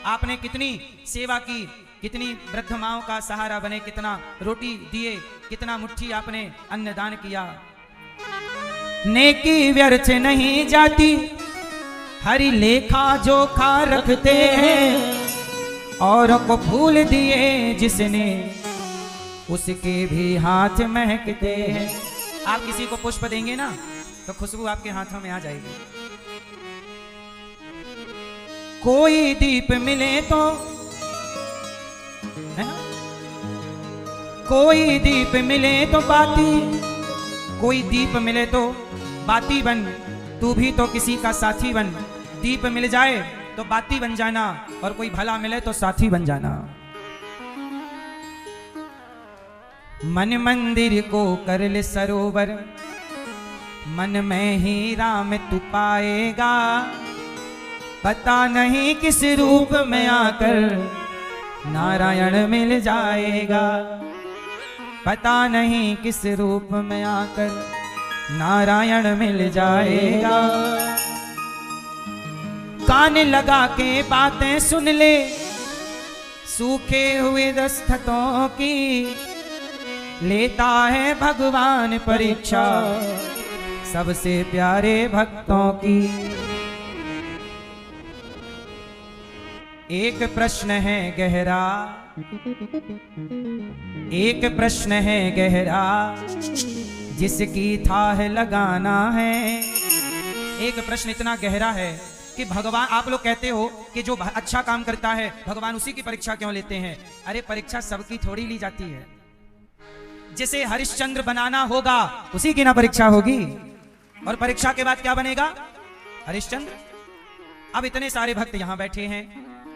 आपने कितनी सेवा की, कितनी वृद्ध माओं का सहारा बने, कितना रोटी दिए, कितना मुट्ठी आपने अन्नदान किया। नेकी व्यर्थ नहीं जाती, हरि लेखा जोखा रखते हैं, औरों को फूल दिए जिसने उसके भी हाथ महकते हैं। आप किसी को पुष्प देंगे ना तो खुशबू आपके हाथों में आ जाएगी। कोई दीप मिले तो, है ना? कोई दीप मिले तो बाती, कोई दीप मिले तो बाती बन, तू भी तो किसी का साथी बन। दीप मिल जाए तो बाती बन जाना, और कोई भला मिले तो साथी बन जाना। मन मंदिर को कर ले सरोवर, मन में ही राम तू पाएगा। पता नहीं किस रूप में आकर नारायण मिल जाएगा। पता नहीं किस रूप में आकर नारायण मिल जाएगा। कान लगा के बातें सुन ले, सूखे हुए दस्तखतों की। लेता है भगवान परीक्षा सबसे प्यारे भक्तों की। एक प्रश्न है गहरा, एक प्रश्न है गहरा, जिसकी थाह लगाना है। एक प्रश्न इतना गहरा है कि भगवान, आप लोग कहते हो कि जो अच्छा काम करता है भगवान उसी की परीक्षा क्यों लेते हैं? अरे परीक्षा सबकी थोड़ी ली जाती है। जिसे हरिश्चंद्र बनाना होगा उसी की ना परीक्षा होगी, और परीक्षा के बाद क्या बनेगा? हरिश्चंद्र। अब इतने सारे भक्त यहां बैठे हैं,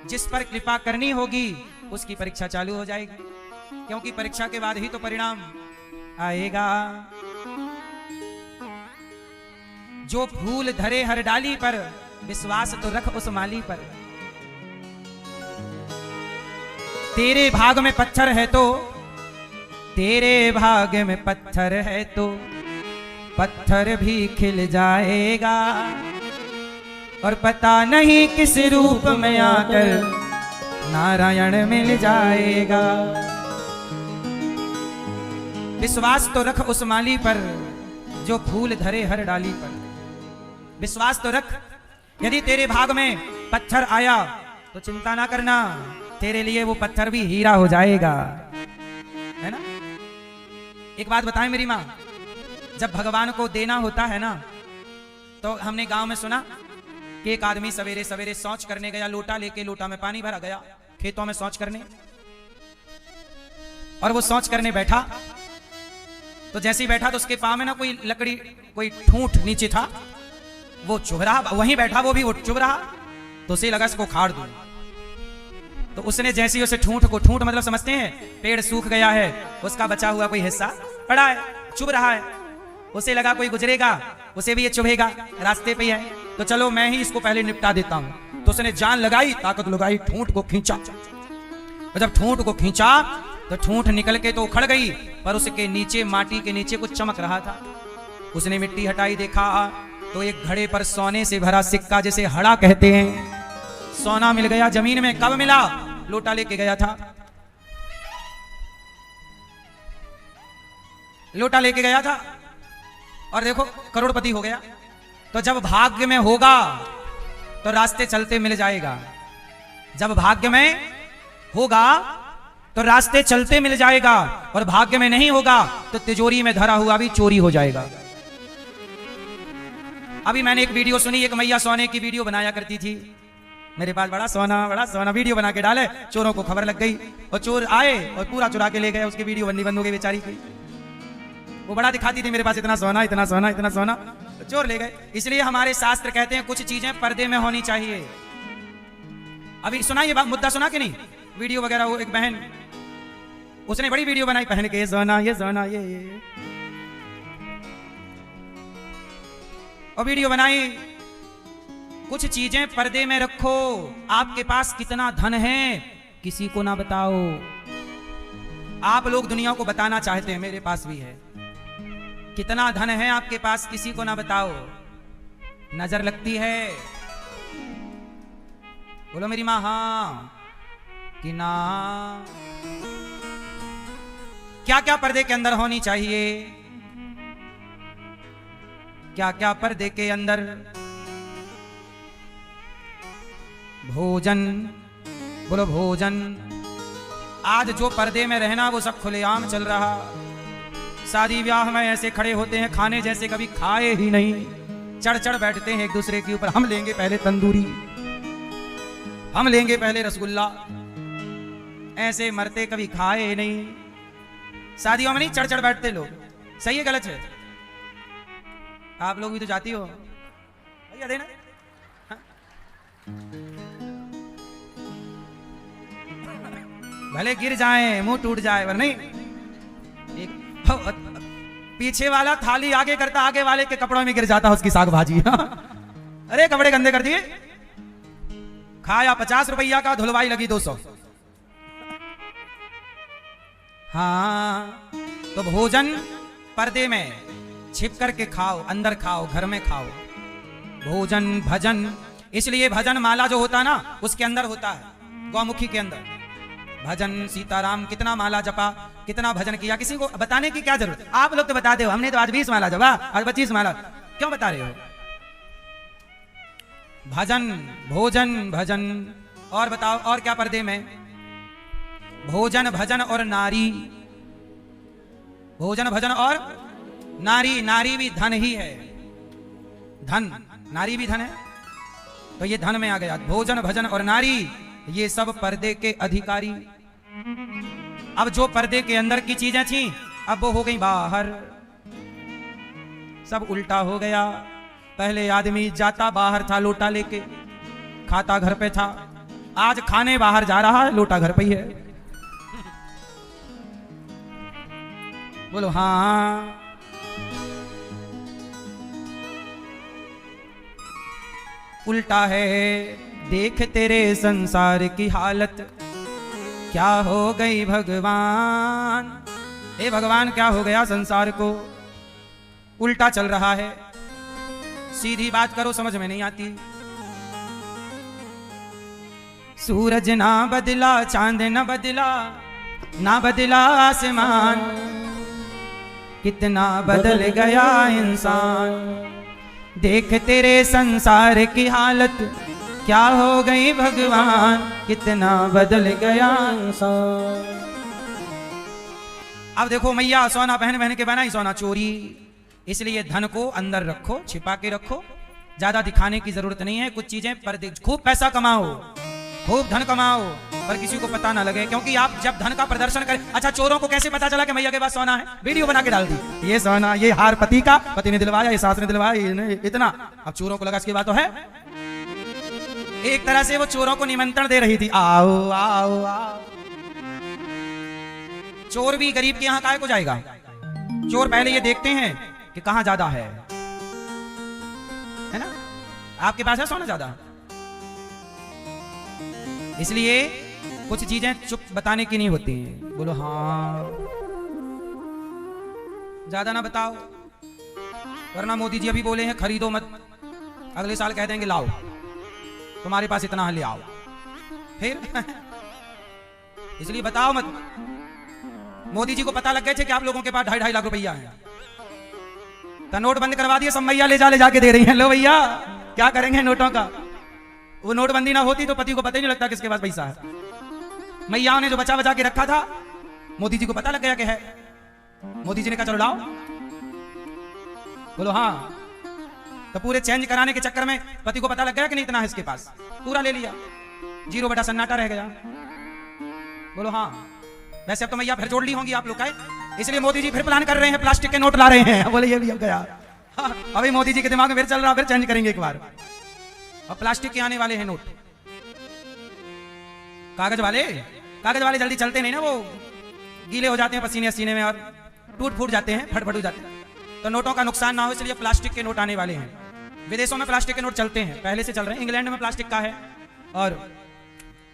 जिस पर कृपा करनी होगी उसकी परीक्षा चालू हो जाएगी, क्योंकि परीक्षा के बाद ही तो परिणाम आएगा। जो फूल धरे हर डाली पर, विश्वास तो रख उस माली पर। तेरे भाग में पत्थर है तो, तेरे भाग में पत्थर है तो पत्थर भी खिल जाएगा। और पता नहीं किस रूप में आकर नारायण मिल जाएगा। विश्वास तो रख उस माली पर, जो फूल धरे हर डाली पर। विश्वास तो रख, यदि तेरे भाग में पत्थर आया तो चिंता ना करना, तेरे लिए वो पत्थर भी हीरा हो जाएगा, है ना? एक बात बताएं मेरी माँ, जब भगवान को देना होता है ना, तो हमने गांव में सुना कि एक आदमी सवेरे सवेरे शौच करने गया, लोटा लेके, लोटा में पानी भरा, गया खेतों में शौच करने। और वो शौच करने बैठा तो जैसे ही बैठा तो उसके पांव में ना कोई लकड़ी, कोई ठूंठ नीचे था, वो चुभ रहा, वहीं बैठा वो भी वो चुभ रहा, तो उसे लगा इसको खाड़ दूं। तो उसने जैसे ही उसे ठूंठ को, ठूंठ मतलब समझते हैं, पेड़ सूख गया है, उसका बचा हुआ कोई हिस्सा पड़ा है, चुभ रहा है, उसे लगा कोई गुजरेगा उसे भी ये चुभेगा, रास्ते पे ही है, तो चलो मैं ही इसको पहले निपटा देता हूं। तो उसने जान लगाई, ताकत लगाई, ठूंठ को खींचा। और जब ठूंठ को खींचा तो ठूंठ निकल के तो उखड़ गई, पर उसके नीचे, माटी के नीचे कुछ चमक रहा था। उसने मिट्टी हटाई, देखा तो एक घड़े पर सोने से भरा सिक्का, जिसे हड़ा कहते हैं, सोना मिल गया जमीन में। कब मिला? लोटा लेके गया था, लोटा लेके गया था, और देखो करोड़पति हो गया। तो जब भाग्य में होगा तो रास्ते चलते मिल जाएगा। जब भाग्य में होगा तो रास्ते चलते मिल जाएगा, और भाग्य में नहीं होगा तो तिजोरी में धरा हुआ भी चोरी हो जाएगा। अभी मैंने एक वीडियो सुनी, एक मैया सोने की वीडियो बनाया करती थी, मेरे पास बड़ा सोना वीडियो बना के डाले, चोरों को खबर लग गई और चोर आए और पूरा चुरा के ले गए, उसकी वीडियो बननी बंद हो गई बेचारी की। वो बड़ा दिखाती थी मेरे पास इतना सोना, इतना सोना, इतना सोना, तो चोर ले गए। इसलिए हमारे शास्त्र कहते हैं कुछ चीजें पर्दे में होनी चाहिए। अभी सुना ये मुद्दा सुना कि नहीं? वीडियो वगैरह, वो एक बहन, उसने बड़ी वीडियो बनाई पहन के, ये सोना, ये सोना, ये और वीडियो बनाई। कुछ चीजें पर्दे में रखो। आपके पास कितना धन है किसी को ना बताओ। आप लोग दुनिया को बताना चाहते हैं, मेरे पास भी है। कितना धन है आपके पास किसी को ना बताओ, नजर लगती है। बोलो मेरी मां हाँ कि ना। क्या क्या पर्दे के अंदर होनी चाहिए? क्या क्या पर्दे के अंदर? भोजन, बोलो भोजन। आज जो पर्दे में रहना वो सब खुलेआम चल रहा। शादी ब्याह में ऐसे खड़े होते हैं खाने जैसे कभी खाए ही नहीं, चढ़ चढ़ बैठते हैं एक दूसरे के ऊपर। हम लेंगे पहले तंदूरी, हम लेंगे पहले रसगुल्ला। ऐसे मरते कभी खाए नहीं। शादियों में नहीं चढ़ चढ़ बैठते लोग। सही है गलत है? आप लोग भी तो जाती हो भैया देना। हाँ? भले गिर जाए, मुंह टूट जाए, पर नहीं। पीछे वाला थाली आगे करता, आगे वाले के कपड़ों में गिर जाता उसकी साग भाजी। अरे कपड़े गंदे कर दिए। खाया 50 रुपया का, धुलवाई लगी 200। हाँ, तो भोजन पर्दे में छिप करके खाओ, अंदर खाओ, घर में खाओ। भोजन भजन, इसलिए भजन माला जो होता है ना, उसके अंदर होता है, गौमुखी के अंदर। भजन सीताराम, कितना माला जपा, कितना भजन किया, किसी को बताने की क्या जरूरत? आप लोग तो बताते हो, हमने तो आज 20 माला जपा, आज 25 माला। क्यों बता रहे हो? भजन, भोजन भजन। और बताओ, और क्या पर्दे में? भोजन भजन और नारी। भोजन भजन और नारी। नारी भी धन ही है। धन, नारी भी धन है, तो ये धन में आ गया। भोजन भजन और नारी, ये सब पर्दे के अधिकारी। अब जो पर्दे के अंदर की चीजें थी, अब वो हो गई बाहर। सब उल्टा हो गया। पहले आदमी जाता बाहर था लोटा लेके, खाता घर पे था। आज खाने बाहर जा रहा है, लोटा घर पे ही है। बोलो हाँ। उल्टा है। देख तेरे संसार की हालत क्या हो गई भगवान। हे भगवान, क्या हो गया संसार को? उल्टा चल रहा है। सीधी बात करो, समझ में नहीं आती। सूरज ना बदला, चांद न बदला, ना बदला आसमान, कितना बदल गया इंसान। देख तेरे संसार की हालत क्या हो गई भगवान, कितना बदल गया इंसान। अब देखो मैया, सोना पहन पहन के बना ही सोना चोरी। इसलिए धन को अंदर रखो, छिपा के रखो, ज्यादा दिखाने की जरूरत नहीं है। कुछ चीजें पर खूब पैसा कमाओ, खूब धन कमाओ, पर किसी को पता ना लगे। क्योंकि आप जब धन का प्रदर्शन करें। अच्छा, चोरों को कैसे पता चला कि मैया के पास सोना है? वीडियो बना के डाल दी, ये सोना, ये हार पति का, पति ने दिलवाया, ये सास ने दिलवाया, इतना। अब चोरों को लगा इसकी बात तो है। एक तरह से वो चोरों को निमंत्रण दे रही थी, आओ आओ आओ। चोर भी गरीब के यहां काहे को जाएगा? चोर पहले ये देखते हैं कि कहां ज्यादा है ना? आपके पास है सोना ज्यादा? इसलिए कुछ चीजें चुप बताने की नहीं होती हैं। बोलो हाँ। ज्यादा ना बताओ, वरना मोदी जी अभी बोले हैं खरीदो मत, अगले साल कह देंगे लाओ, तुम्हारे पास इतना है ले आओ। फिर इसलिए बताओ मत। मोदी जी को पता लग गए थे कि आप लोगों के पास 2.5 लाख रुपया है, तो नोट बंद करवा दिए। सब मैया ले जाके दे रही हैं, लो भैया क्या करेंगे नोटों का। वो नोटबंदी ना होती तो पति को पता ही नहीं लगता किसके पास पैसा है। मैया ने जो बचा बचा के रखा था, मोदी जी को पता लग गया कि है। मोदी जी ने कहा चलो लाओ। बोलो हाँ। तो पूरे चेंज कराने के चक्कर में पति को पता लग गया कि नहीं इतना है इसके पास, पूरा ले लिया, 0 बटा सन्नाटा रह गया। बोलो हाँ। वैसे अब तो मैया फिर जोड़ ली होंगी आप लोग का, इसलिए मोदी जी फिर प्लान कर रहे हैं, प्लास्टिक के नोट ला रहे हैं। बोले ये भी हो गया। हाँ, अभी मोदी जी के दिमाग में फिर चल रहा, फिर चेंज करेंगे एक बार। और प्लास्टिक के आने वाले हैं नोट। कागज वाले जल्दी चलते नहीं ना, वो गीले हो जाते हैं पसीने पसीने में और टूट फूट जाते हैं, फट हो जाते हैं। तो नोटों का नुकसान ना हो, इसलिए प्लास्टिक के नोट आने वाले हैं। विदेशों में प्लास्टिक के नोट चलते हैं, पहले से चल रहे हैं। इंग्लैंड में प्लास्टिक का है और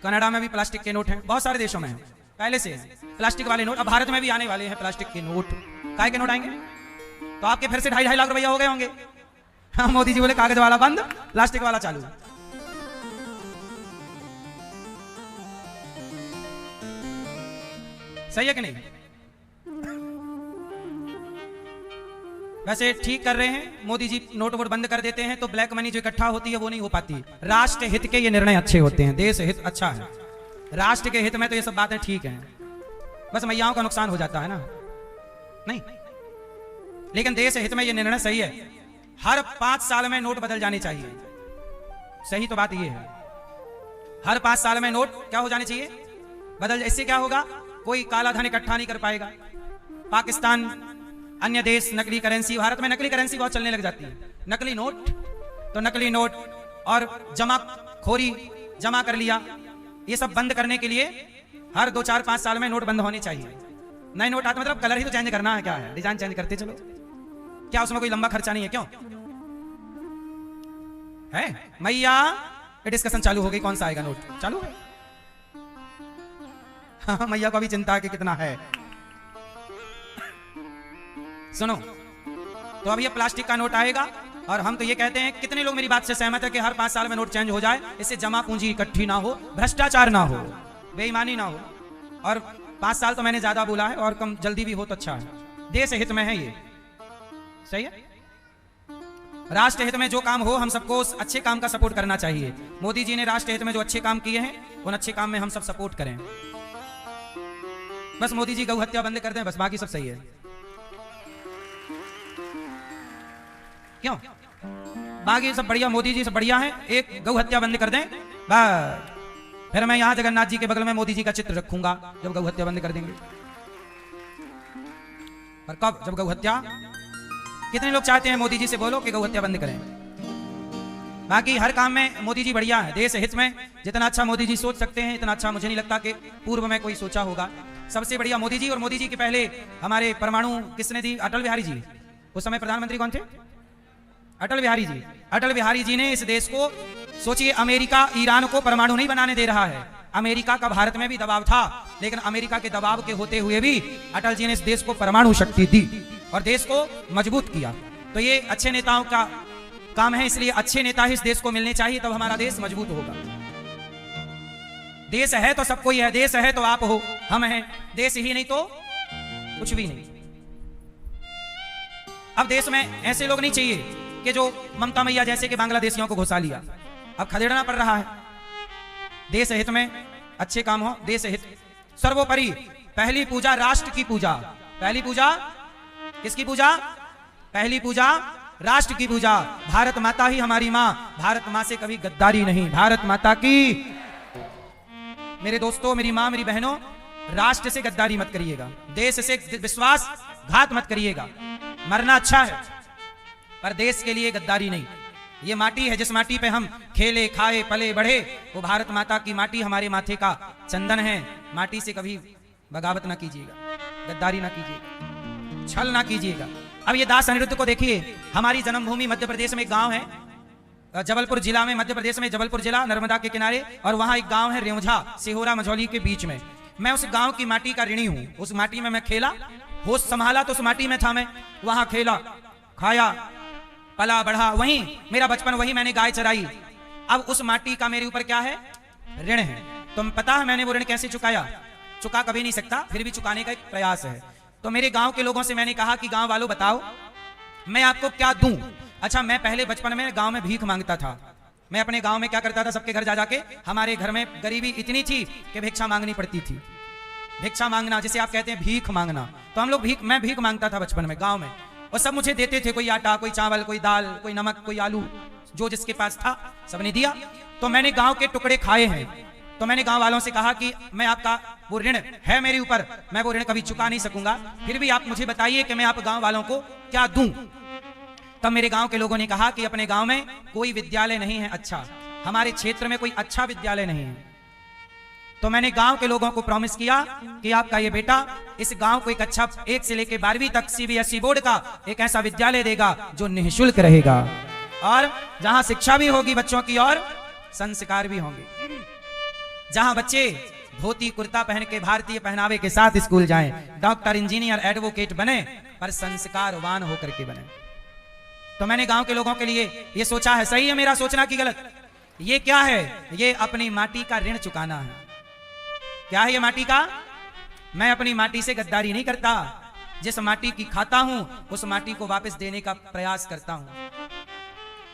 कनाडा में भी प्लास्टिक के नोट हैं, बहुत सारे देशों में है, पहले से है प्लास्टिक वाले नोट। अब भारत में भी आने वाले हैं प्लास्टिक के नोट। काय के नोट आएंगे? तो आपके फिर से 2.5 लाख रुपया हो गए होंगे। हाँ, मोदी जी बोले कागज वाला बंद, प्लास्टिक वाला चालू। सही है कि नहीं? वैसे ठीक कर रहे हैं मोदी जी, नोट वोट बंद कर देते हैं तो ब्लैक मनी जो इकट्ठा होती है वो नहीं हो पाती। राष्ट्र हित के ये निर्णय अच्छे होते हैं, देश हित अच्छा है, राष्ट्र के हित में तो ये सब बातें ठीक हैं। बस मैयाओं का नुकसान हो जाता है ना, नहीं। लेकिन देश हित में ये निर्णय सही है, हर 5 साल में नोट बदल जाने चाहिए। सही तो बात ये है। हर 5 साल में नोट क्या हो जाने चाहिए, बदल। इससे क्या होगा, कोई काला धन इकट्ठा नहीं कर पाएगा। पाकिस्तान, अन्य देश नकली करेंसी, भारत में नकली करेंसी बहुत चलने लग जाती है, नकली नोट। तो नकली नोट और जमाखोरी, जमा कर लिया, ये सब बंद करने के लिए हर 2, 4, 5 साल में नोट बंद होने चाहिए। नए नोट आते मतलब कलर ही तो चेंज करना है, क्या है, डिजाइन चेंज करते चलो, क्या उसमें कोई लंबा खर्चा नहीं है, क्यों है मैया। ये डिस्कशन चालू हो गई, कौन सा आएगा नोट, चालू है। हाँ, मैया को भी चिंता है कि कितना है। सुनो, तो अब ये प्लास्टिक का नोट आएगा और हम तो ये कहते हैं, कितने लोग मेरी बात से सहमत है कि हर 5 साल में नोट चेंज हो जाए, इससे जमा पूंजी इकट्ठी ना हो, भ्रष्टाचार ना हो, बेईमानी ना हो। और 5 साल तो मैंने ज्यादा बोला है, और कम जल्दी भी हो तो अच्छा है, देश हित में है ये, सही है। राष्ट्र हित में जो काम हो, हम सबको उस अच्छे काम का सपोर्ट करना चाहिए। मोदी जी ने राष्ट्र हित में जो अच्छे काम किए हैं, उन अच्छे काम में हम सब सपोर्ट करें। बस मोदी जी गौ हत्या बंद कर दें, बस, बाकी सब सही है। क्यों, बाकी सब बढ़िया, मोदी जी सब बढ़िया है, एक गौ हत्या बंद कर दें बस। फिर मैं यहां जगन्नाथ जी के बगल में मोदी जी का चित्र रखूंगा जब गौ हत्या बंद कर देंगे। पर कब, जब गौ हत्या, कितने लोग चाहते हैं मोदी जी से बोलो कि गौ हत्या बंद करें। बाकी हर काम में मोदी जी बढ़िया है, देश हित में जितना अच्छा मोदी जी सोच सकते हैं, इतना अच्छा मुझे नहीं लगता कि पूर्व में कोई सोचा होगा। सबसे बढ़िया मोदी जी। और मोदी जी के पहले हमारे परमाणु किसने दी, अटल बिहारी जी। उस समय प्रधानमंत्री कौन थे, अटल बिहारी जी। अटल बिहारी जी ने इस देश को, सोचिए, अमेरिका ईरान को परमाणु नहीं बनाने दे रहा है, अमेरिका का भारत में भी दबाव था, लेकिन अमेरिका के दबाव के होते हुए भी अटल जी ने इस देश को परमाणु शक्ति दी और देश को मजबूत किया। तो ये अच्छे नेताओं का काम है, इसलिए अच्छे नेता ही इस देश को मिलने चाहिए, तब हमारा देश मजबूत होगा। देश है तो सब कोई है, देश है तो आप हो, हम हैं, देश ही नहीं तो कुछ भी नहीं। अब देश में ऐसे लोग नहीं चाहिए कि जो ममता मैया जैसे कि बांग्लादेशियों को घुसा लिया, अब खदेड़ना पड़ रहा है। देश हित में अच्छे काम हो, देश हित सर्वोपरि। पहली पूजा राष्ट्र की पूजा, पहली पूजा किसकी पूजा, पहली पूजा राष्ट्र की पूजा। भारत माता ही हमारी मां, भारत मां से कभी गद्दारी नहीं, भारत माता की। मेरे दोस्तों, मेरी मां, मेरी बहनों, राष्ट्र से गद्दारी मत करिएगा, देश से विश्वासघात मत करिएगा। मरना अच्छा है पर देश के लिए गद्दारी नहीं। ये माटी है, जिस माटी पे हम खेले, खाए, पले, बढ़े, वो भारत माता की माटी हमारे माथे का चंदन है। माटी से कभी बगावत ना कीजिएगा, गद्दारी ना कीजिएगा, छल ना कीजिएगा। अब ये दास अनिरुद्ध को देखिए, हमारी जन्मभूमि मध्य प्रदेश में एक गांव है, जबलपुर जिला में, मध्य प्रदेश में जबलपुर जिला, नर्मदा के किनारे, और वहां एक गांव है रेवझा, सिहोरा मझौली के बीच में। मैं उस गांव की माटी का ऋणी हूं, उस माटी में मैं खेला, होश संभाला तो उस माटी में था मैं, वहां खेला, खाया, पला, बढ़ा, वहीं मेरा बचपन, वहीं मैंने गाय चराई। अब उस माटी का मेरे ऊपर क्या है, ऋण है। तुम पता है मैंने वो ऋण कैसे चुकाया, चुका कभी नहीं सकता, फिर भी चुकाने का एक प्रयास है। तो मेरे गांव के लोगों से मैंने कहा कि गांव वालों बताओ मैं आपको क्या दूं। अच्छा, मैं पहले बचपन में गांव में भीख मांगता था। मैं अपने गांव में क्या करता था, सबके घर जा जाके, हमारे घर में गरीबी इतनी थी कि भिक्षा मांगनी पड़ती थी। भिक्षा मांगना जिसे आप कहते हैं भीख मांगना, तो हम लोग मैं भीख मांगता था बचपन में गांव में, और सब मुझे देते थे, कोई आटा, कोई चावल, कोई दाल, कोई नमक, कोई आलू, जो जिसके पास था सबने दिया। तो मैंने गांव के टुकड़े खाए हैं। तो मैंने गांव वालों से कहा कि मैं आपका वो ऋण है मेरे ऊपर, मैं वो ऋण कभी चुका नहीं सकूंगा, फिर भी आप मुझे बताइए कि मैं आप गांव वालों को क्या दूं। तब मेरे गांव के लोगों ने कहा कि अपने गांव में कोई विद्यालय नहीं है अच्छा, हमारे क्षेत्र में कोई अच्छा विद्यालय नहीं है। तो मैंने गांव के लोगों को प्रॉमिस किया कि आपका ये बेटा इस गांव को एक अच्छा 1 से लेकर 12वीं तक CBSE बोर्ड का एक ऐसा विद्यालय देगा जो निःशुल्क रहेगा, और जहां शिक्षा भी होगी बच्चों की और संस्कार भी होंगे, जहां बच्चे धोती कुर्ता पहन के भारतीय पहनावे के साथ स्कूल जाएं, डॉक्टर, इंजीनियर, एडवोकेट बने, पर संस्कारवान होकर के बने। तो मैंने गांव के लोगों के लिए ये सोचा है। सही है मेरा सोचना कि गलत? ये क्या है? ये अपनी माटी का ऋण चुकाना है। क्या है ये माटी का? मैं अपनी माटी से गद्दारी नहीं करता, जिस माटी की खाता हूं उस माटी को वापस देने का प्रयास करता हूं।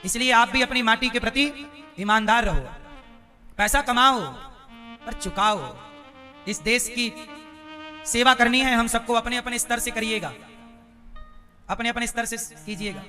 इसलिए आप भी अपनी माटी के प्रति ईमानदार रहो, पैसा कमाओ पर चुकाओ। इस देश की सेवा करनी है हम सबको, अपने अपने स्तर से करिएगा, अपने अपने स्तर से कीजिएगा।